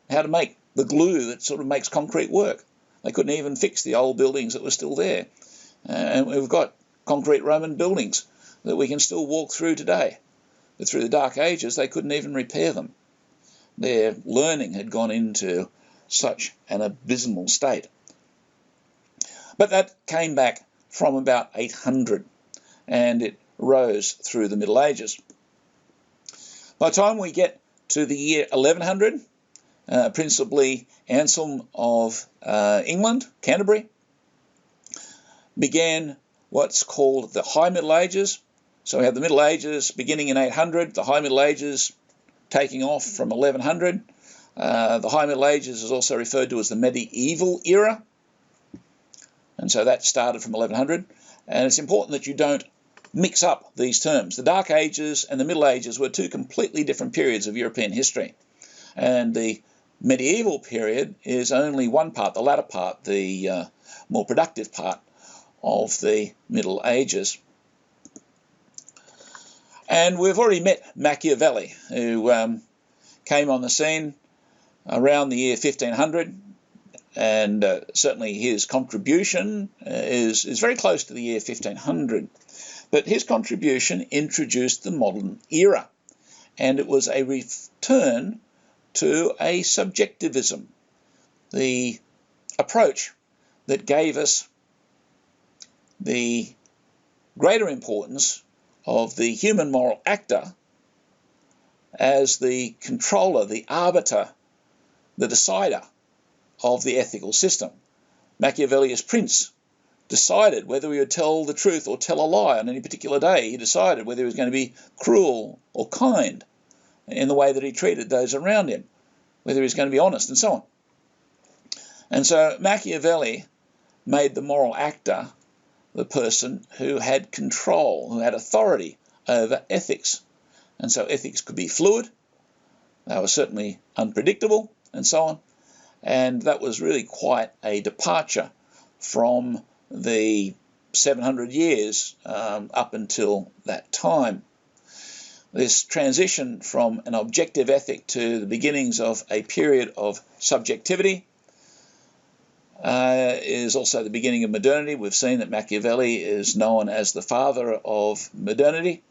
S1: how to make the glue that sort of makes concrete work. They couldn't even fix the old buildings that were still there. And we've got concrete Roman buildings that we can still walk through today. But through the Dark Ages, they couldn't even repair them. Their learning had gone into such an abysmal state. But that came back from about 800, and it rose through the Middle Ages. By the time we get to the year 1100, principally Anselm of England, Canterbury, began what's called the High Middle Ages. So we have the Middle Ages beginning in 800, the High Middle Ages taking off from 1100. The High Middle Ages is also referred to as the medieval era, and so that started from 1100. And it's important that you don't mix up these terms. The Dark Ages and the Middle Ages were two completely different periods of European history, and the medieval period is only one part, the latter part, the more productive part of the Middle Ages. And we've already met Machiavelli, who came on the scene around the year 1500, and certainly his contribution is very close to the year 1500. But his contribution introduced the modern era, and it was a return to a subjectivism, the approach that gave us the greater importance of the human moral actor as the controller, the arbiter, the decider of the ethical system. Machiavelli as prince decided whether he would tell the truth or tell a lie on any particular day. He decided whether he was going to be cruel or kind in the way that he treated those around him, whether he was going to be honest, and so on. And so Machiavelli made the moral actor the person who had control, who had authority over ethics. And so ethics could be fluid, they were certainly unpredictable, and so on. And that was really quite a departure from the 700 years up until that time. This transition from an objective ethic to the beginnings of a period of subjectivity is also the beginning of modernity. We've seen that Machiavelli is known as the father of modernity,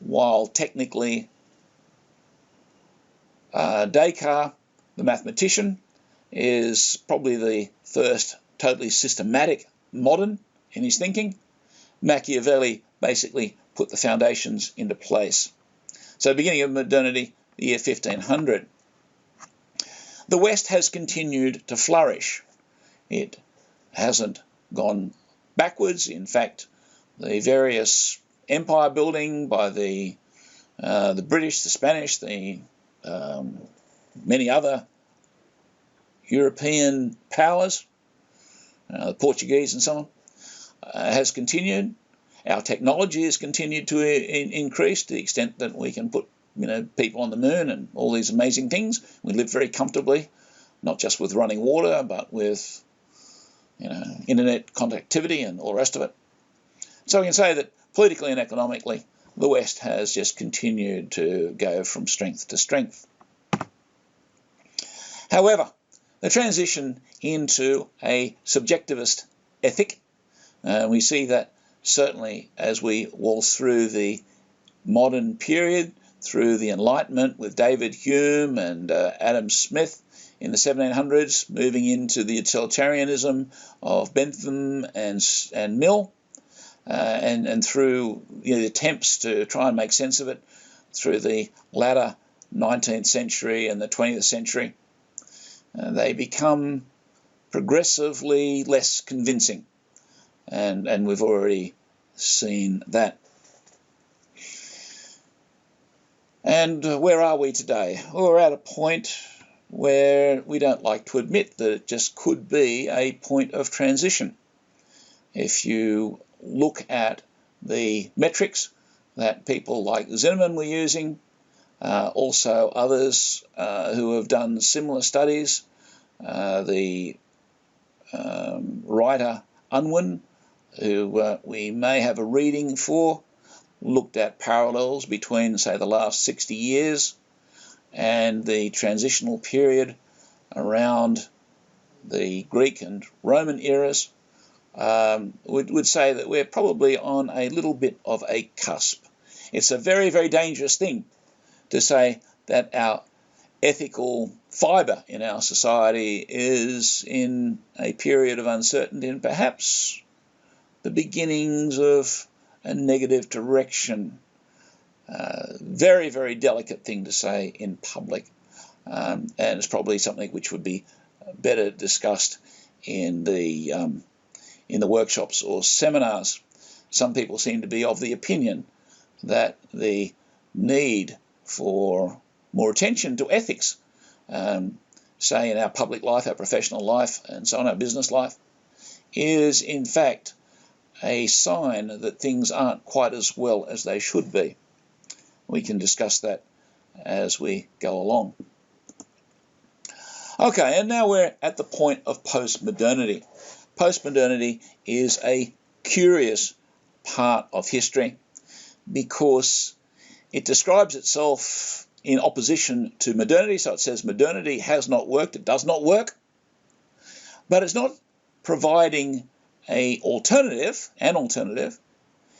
S1: while technically Descartes, the mathematician, is probably the first totally systematic modern in his thinking. Machiavelli basically put the foundations into place. So beginning of modernity, the year 1500. The West has continued to flourish. It hasn't gone backwards. In fact, the various empire building by the British, the Spanish, the many other European powers, the Portuguese and so on, has continued. Our technology has continued to increase to the extent that we can put people on the moon and all these amazing things. We live very comfortably, not just with running water, but with internet connectivity and all the rest of it. So we can say that politically and economically, the West has just continued to go from strength to strength. However, the transition into a subjectivist ethic, we see that certainly as we waltz through the modern period, through the Enlightenment with David Hume and Adam Smith in the 1700s, moving into the utilitarianism of Bentham and Mill, and through the attempts to try and make sense of it through the latter 19th century and the 20th century, they become progressively less convincing, and we've already seen that. And where are we today? Well, we're at a point where we don't like to admit that it just could be a point of transition. If you look at the metrics that people like Zinnemann were using, also others who have done similar studies, the writer Unwin, who we may have a reading for, looked at parallels between, say, the last 60 years and the transitional period around the Greek and Roman eras, would say that we're probably on a little bit of a cusp. It's a very, very dangerous thing to say that our ethical fibre in our society is in a period of uncertainty and perhaps the beginnings of a negative direction. Very, very delicate thing to say in public, and it's probably something which would be better discussed in the workshops or seminars. Some people seem to be of the opinion that the need for more attention to ethics, say in our public life, our professional life, and so on, our business life, is in fact a sign that things aren't quite as well as they should be. We can discuss that as we go along. Okay, and now we're at the point of postmodernity. Postmodernity is a curious part of history because it describes itself in opposition to modernity. So it says modernity has not worked, it does not work, but it's not providing an alternative.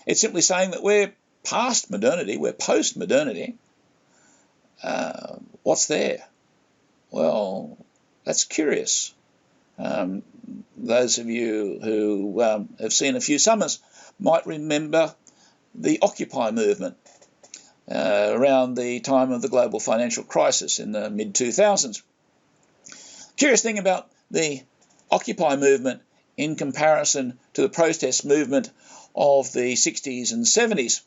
S1: It's simply saying that we're past modernity, we're post-modernity. What's there? Well, that's curious. Those of you who have seen A Few Summers might remember the Occupy movement around the time of the global financial crisis in the mid-2000s. Curious thing about the Occupy movement in comparison to the protest movement of the 60s and 70s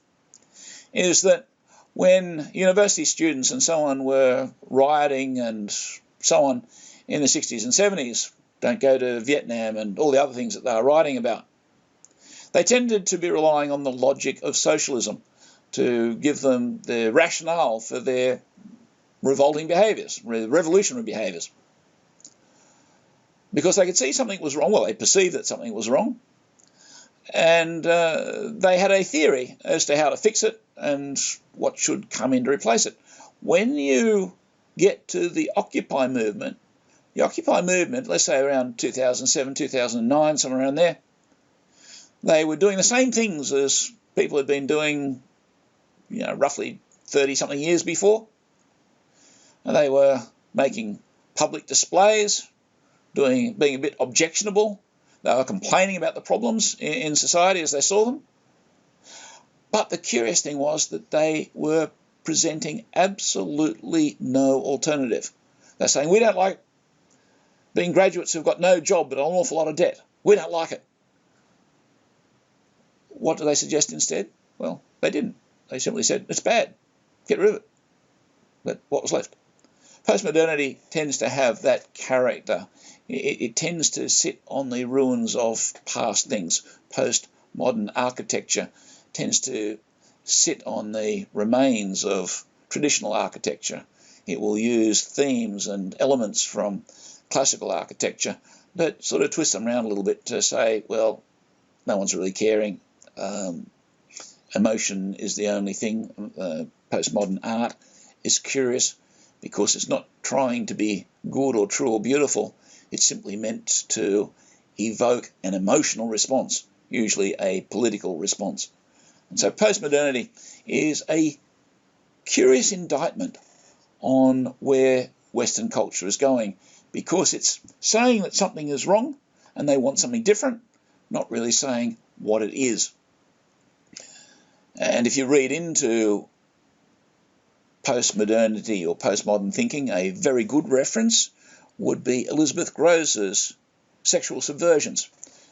S1: is that when university students and so on were rioting and so on in the 60s and 70s, don't go to Vietnam and all the other things that they were writing about, they tended to be relying on the logic of socialism to give them the rationale for their revolting behaviours, revolutionary behaviours. Because they could see something was wrong, well, they perceived that something was wrong, and they had a theory as to how to fix it and what should come in to replace it. When you get to the Occupy movement, let's say around 2007, 2009, somewhere around there, they were doing the same things as people had been doing, roughly 30-something years before. And they were making public displays, being a bit objectionable. They were complaining about the problems in society as they saw them. But the curious thing was that they were presenting absolutely no alternative. They're saying, we don't like being graduates who've got no job but an awful lot of debt. We don't like it. What do they suggest instead? Well, they didn't. They simply said, it's bad. Get rid of it. But what was left? Postmodernity tends to have that character. It tends to sit on the ruins of past things. Postmodern architecture tends to sit on the remains of traditional architecture. It will use themes and elements from classical architecture, but sort of twist them around a little bit to say, well, no one's really caring. emotion is the only thing. Postmodern art is curious because it's not trying to be good or true or beautiful. It's simply meant to evoke an emotional response, usually a political response. And so postmodernity is a curious indictment on where Western culture is going, because it's saying that something is wrong and they want something different, not really saying what it is. And if you read into postmodernity or postmodern thinking, a very good reference would be Elizabeth Grose's Sexual Subversions.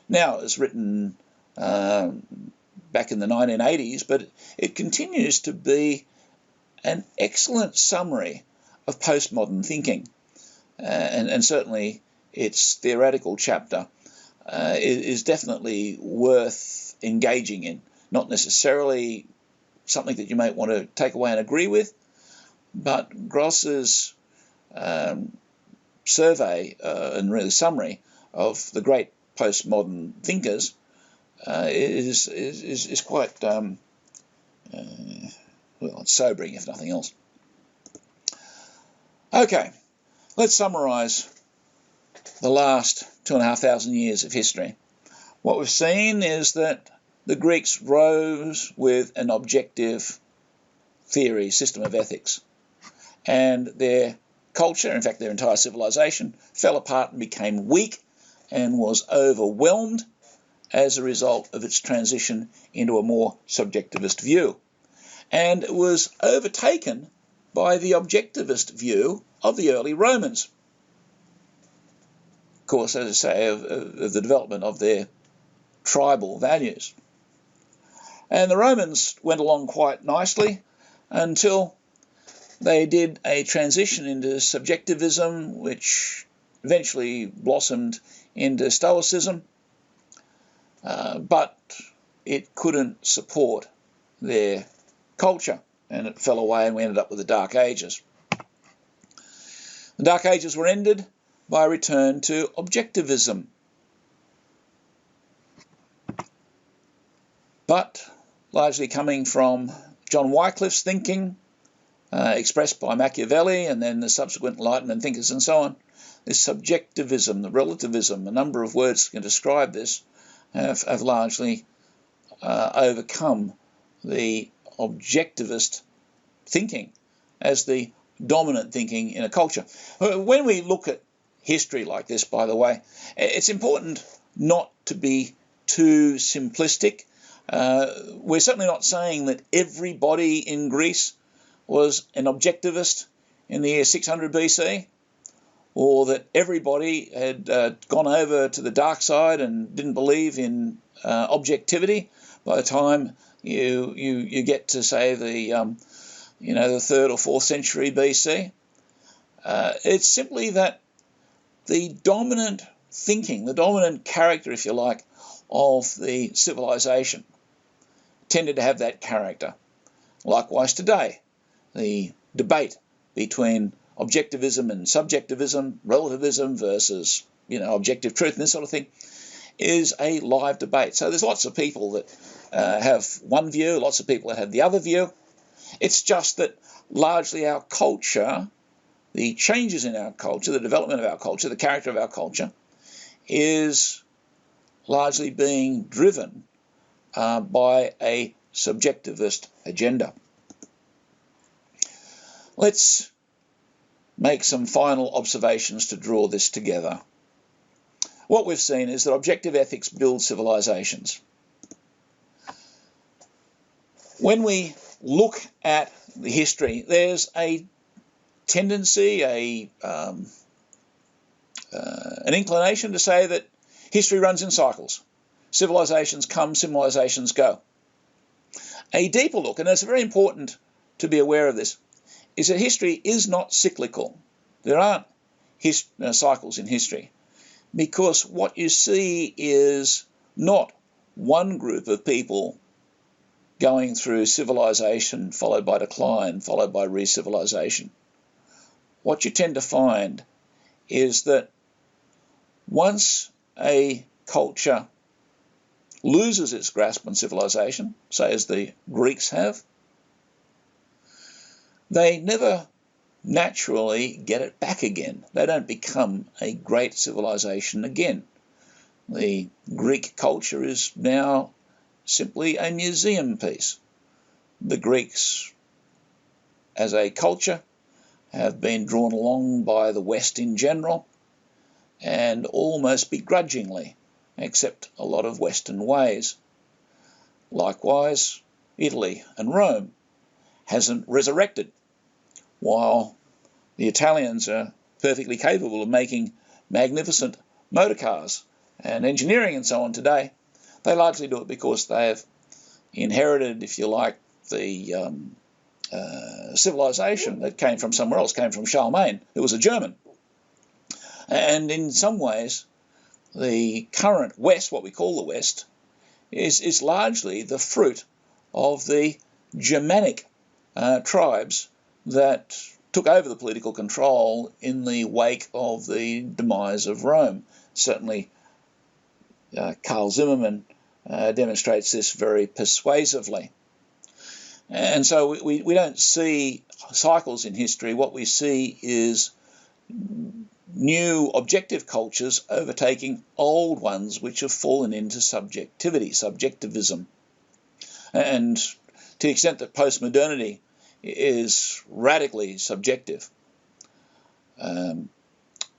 S1: Now, it was written back in the 1980s, but it continues to be an excellent summary of postmodern thinking. And certainly its theoretical chapter is definitely worth engaging in. Not necessarily something that you might want to take away and agree with, but Gross's survey and really summary of the great postmodern thinkers is quite well, it's sobering if nothing else. Okay, let's summarise the last 2,500 years of history. What we've seen is that the Greeks rose with an objective theory, system of ethics, and their culture, in fact their entire civilization, fell apart and became weak and was overwhelmed as a result of its transition into a more subjectivist view. And it was overtaken by the objectivist view of the early Romans. Of course, as I say, of the development of their tribal values. And the Romans went along quite nicely until they did a transition into subjectivism, which eventually blossomed into Stoicism, but it couldn't support their culture, and it fell away, and we ended up with the Dark Ages. The Dark Ages were ended by a return to objectivism. But largely coming from John Wycliffe's thinking, expressed by Machiavelli and then the subsequent Enlightenment thinkers and so on, this subjectivism, the relativism, a number of words can describe this, have largely overcome the objectivist thinking as the dominant thinking in a culture. When we look at history like this, by the way, it's important not to be too simplistic. We're certainly not saying that everybody in Greece was an objectivist in the year 600 BC, or that everybody had gone over to the dark side and didn't believe in objectivity by the time you get to, say, the the 3rd or 4th century BC. It's simply that the dominant thinking, the dominant character, if you like, of the civilization tended to have that character. Likewise today, the debate between objectivism and subjectivism, relativism versus, objective truth and this sort of thing, is a live debate. So there's lots of people that have one view, lots of people that have the other view. It's just that largely our culture, the changes in our culture, the development of our culture, the character of our culture, is largely being driven by a subjectivist agenda. Let's make some final observations to draw this together. What we've seen is that objective ethics build civilizations. When we look at the history, there's a tendency, an inclination to say that history runs in cycles. Civilizations come, civilizations go. A deeper look, and it's very important to be aware of this, is that history is not cyclical. There aren't cycles in history, because what you see is not one group of people going through civilization followed by decline, followed by re-civilization. What you tend to find is that once a culture loses its grasp on civilization, say as the Greeks have, they never naturally get it back again. They don't become a great civilization again. The Greek culture is now simply a museum piece. The Greeks, as a culture, have been drawn along by the West in general, and almost begrudgingly accept a lot of Western ways. Likewise, Italy and Rome hasn't resurrected. While the Italians are perfectly capable of making magnificent motor cars and engineering and so on today, they largely do it because they've inherited, if you like, the civilization that came from somewhere else, came from Charlemagne, who was a German. And in some ways, the current West, what we call the West, is largely the fruit of the Germanic tribes that took over the political control in the wake of the demise of Rome. Certainly, Carl Zimmermann demonstrates this very persuasively. And so we don't see cycles in history. What we see is new objective cultures overtaking old ones which have fallen into subjectivism. And to the extent that postmodernity is radically subjective,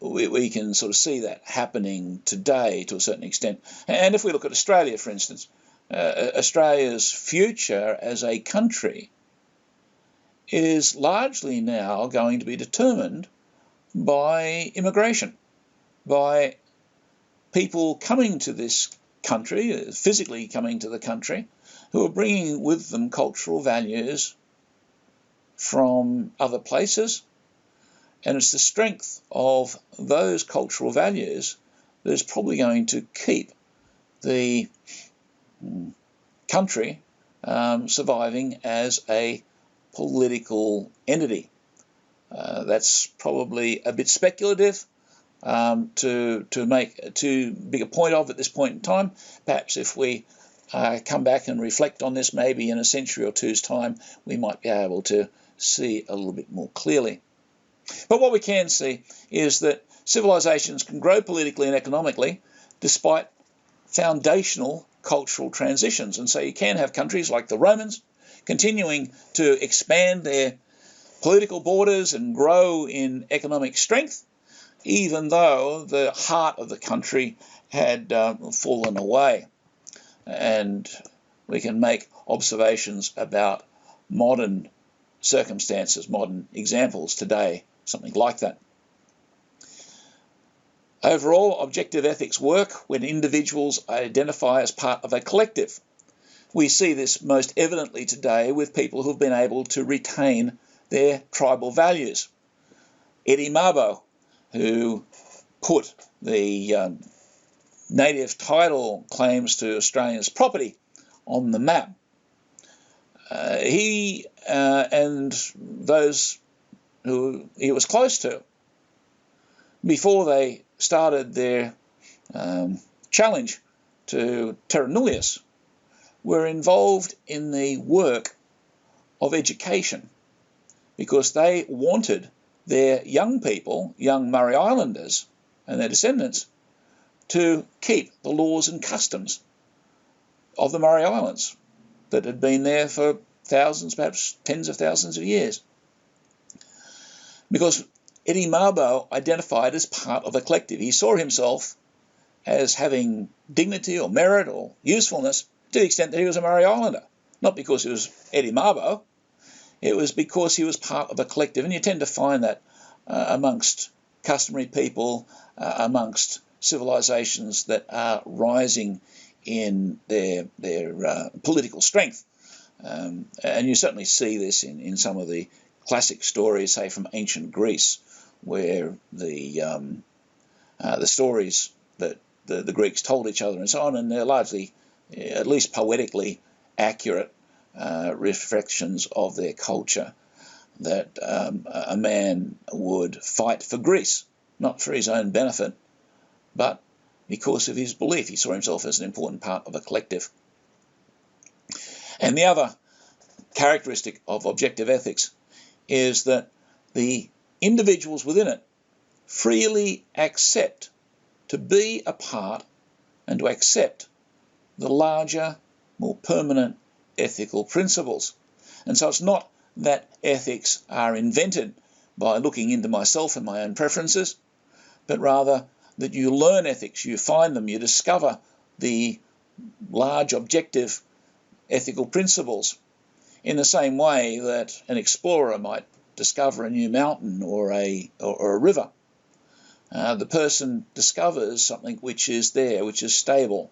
S1: we can sort of see that happening today to a certain extent. And if we look at Australia, for instance, Australia's future as a country is largely now going to be determined by immigration, by people coming to this country, physically coming to the country, who are bringing with them cultural values from other places. And it's the strength of those cultural values that is probably going to keep the country surviving as a political entity. That's probably a bit speculative to make too big a point of at this point in time. Perhaps if we come back and reflect on this maybe in a century or two's time, we might be able to see a little bit more clearly. But what we can see is that civilizations can grow politically and economically despite foundational cultural transitions. And so you can have countries like the Romans continuing to expand their political borders and grow in economic strength, even though the heart of the country had fallen away. And we can make observations about modern circumstances, modern examples today, something like that. Overall, objective ethics work when individuals identify as part of a collective. We see this most evidently today with people who've been able to retain their tribal values. Eddie Mabo, who put the native title claims to Australia's property on the map, he and those who he was close to, before they started their challenge to terra nullius, were involved in the work of education because they wanted their young people, young Murray Islanders and their descendants, to keep the laws and customs of the Murray Islands that had been there for thousands, perhaps tens of thousands of years. Because Eddie Mabo identified as part of a collective. He saw himself as having dignity or merit or usefulness to the extent that he was a Murray Islander. Not because he was Eddie Mabo, it was because he was part of a collective. And you tend to find that amongst customary people, amongst civilizations that are rising in their political strength. And you certainly see this in some of the classic stories, say from ancient Greece, where the stories that the Greeks told each other and so on, and they're largely, at least poetically, accurate reflections of their culture, that a man would fight for Greece, not for his own benefit, but because of his belief. He saw himself as an important part of a collective. And the other characteristic of objective ethics is that the individuals within it freely accept to be a part and to accept the larger, more permanent ethical principles. And so it's not that ethics are invented by looking into myself and my own preferences, but rather that you learn ethics, you find them, you discover the large objective ethical principles in the same way that an explorer might discover a new mountain or a river. The person discovers something which is there, which is stable,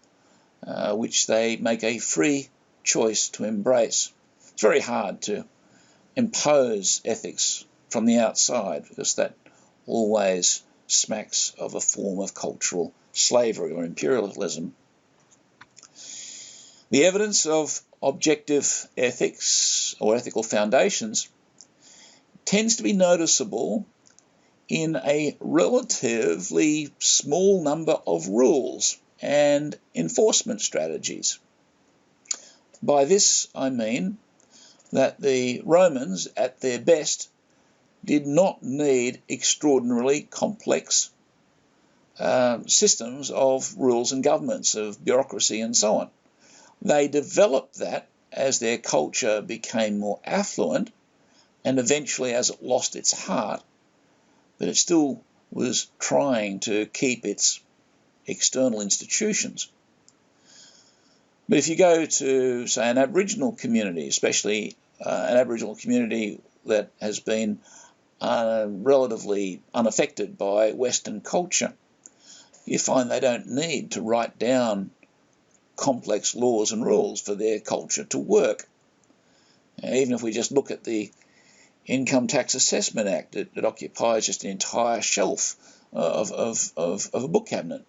S1: which they make a free choice to embrace. It's very hard to impose ethics from the outside because that always smacks of a form of cultural slavery or imperialism. The evidence of objective ethics or ethical foundations tends to be noticeable in a relatively small number of rules and enforcement strategies. By this I mean that the Romans, at their best, did not need extraordinarily complex systems of rules and governments, of bureaucracy and so on. They developed that as their culture became more affluent and eventually as it lost its heart, but it still was trying to keep its external institutions. But if you go to, say, an Aboriginal community, especially an Aboriginal community that has been relatively unaffected by Western culture, you find they don't need to write down complex laws and rules for their culture to work. Even if we just look at the Income Tax Assessment Act, it occupies just an entire shelf of a book cabinet.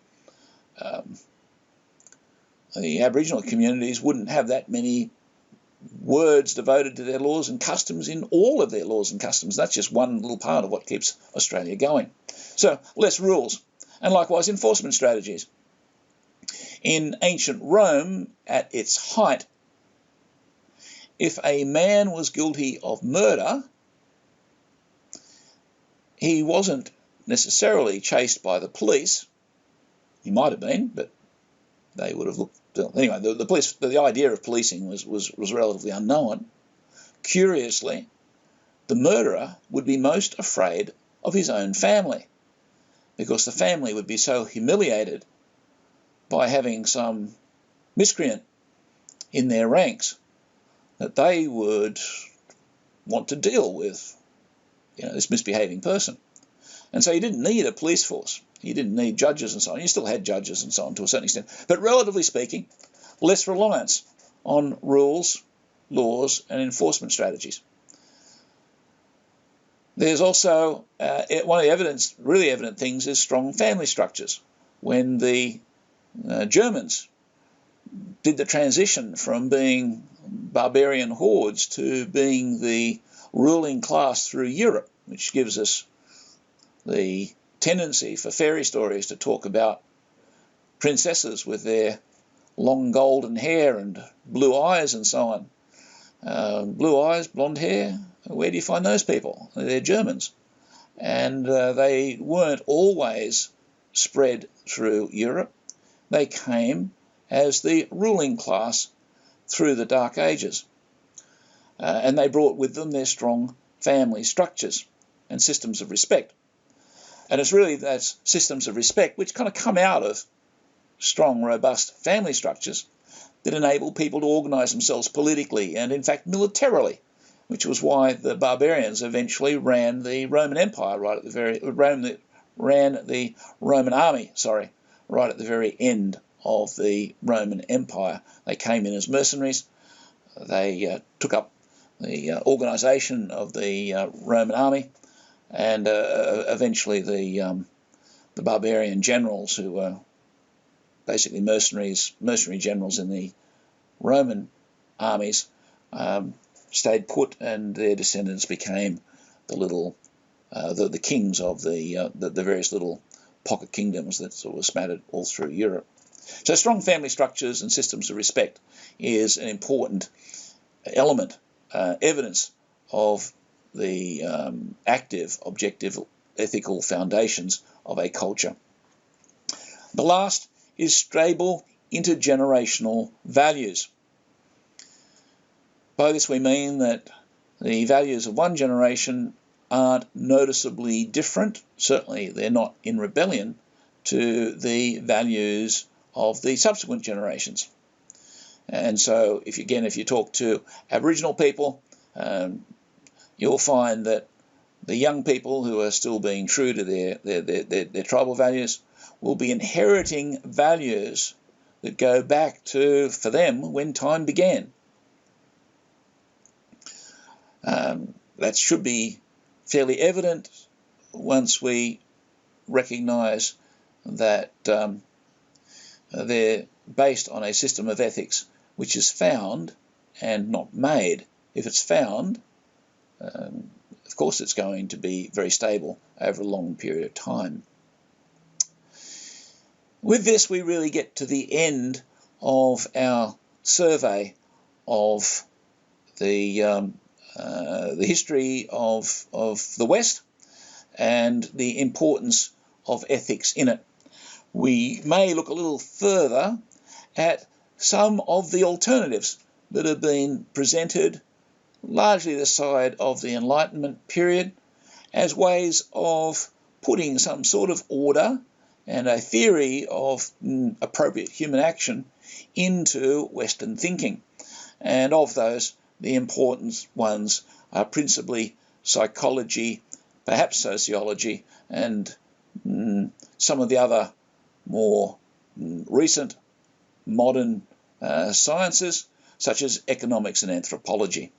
S1: The Aboriginal communities wouldn't have that many words devoted to their laws and customs in all of their laws and customs. That's just one little part of what keeps Australia going. So less rules, and likewise enforcement strategies. In ancient Rome, at its height, if a man was guilty of murder, he wasn't necessarily chased by the police. He might have been, but they would have looked. Anyway, the police. The idea of policing was relatively unknown. Curiously, the murderer would be most afraid of his own family, because the family would be so humiliated by having some miscreant in their ranks that they would want to deal with, this misbehaving person. And so you didn't need a police force. You didn't need judges and so on. You still had judges and so on to a certain extent. But relatively speaking, less reliance on rules, laws, and enforcement strategies. There's also one of the really evident things is strong family structures. When the Germans did the transition from being barbarian hordes to being the ruling class through Europe, which gives us the tendency for fairy stories to talk about princesses with their long golden hair and blue eyes and so on. Blue eyes, blonde hair, where do you find those people? They're Germans. And they weren't always spread through Europe. They came as the ruling class through the Dark Ages. And they brought with them their strong family structures and systems of respect. And it's really those systems of respect which kind of come out of strong, robust family structures that enable people to organise themselves politically and, in fact, militarily, which was why the barbarians eventually ran the Roman Empire right at the very ran the Roman army, right at the very end of the Roman Empire. They came in as mercenaries. They took up the organisation of the Roman army, and eventually the barbarian generals, who were basically mercenary generals in the Roman armies, stayed put, and their descendants became the kings of the various little pocket kingdoms that sort of spattered all through Europe. So strong family structures and systems of respect is an important element, evidence of the active, objective, ethical foundations of a culture. The last is stable intergenerational values. By this we mean that the values of one generation aren't noticeably different, certainly they're not in rebellion to the values of the subsequent generations. And so if you talk to Aboriginal people, you'll find that the young people who are still being true to their tribal values will be inheriting values that go back to, for them, when time began. That should be fairly evident once we recognise that they're based on a system of ethics which is found and not made. If it's found, of course it's going to be very stable over a long period of time. With this, we really get to the end of our survey of the history of the West and the importance of ethics in it. We may look a little further at some of the alternatives that have been presented, largely the side of the Enlightenment period, as ways of putting some sort of order and a theory of appropriate human action into Western thinking. And of those, the important ones are principally psychology, perhaps sociology, and some of the other more recent modern sciences, such as economics and anthropology.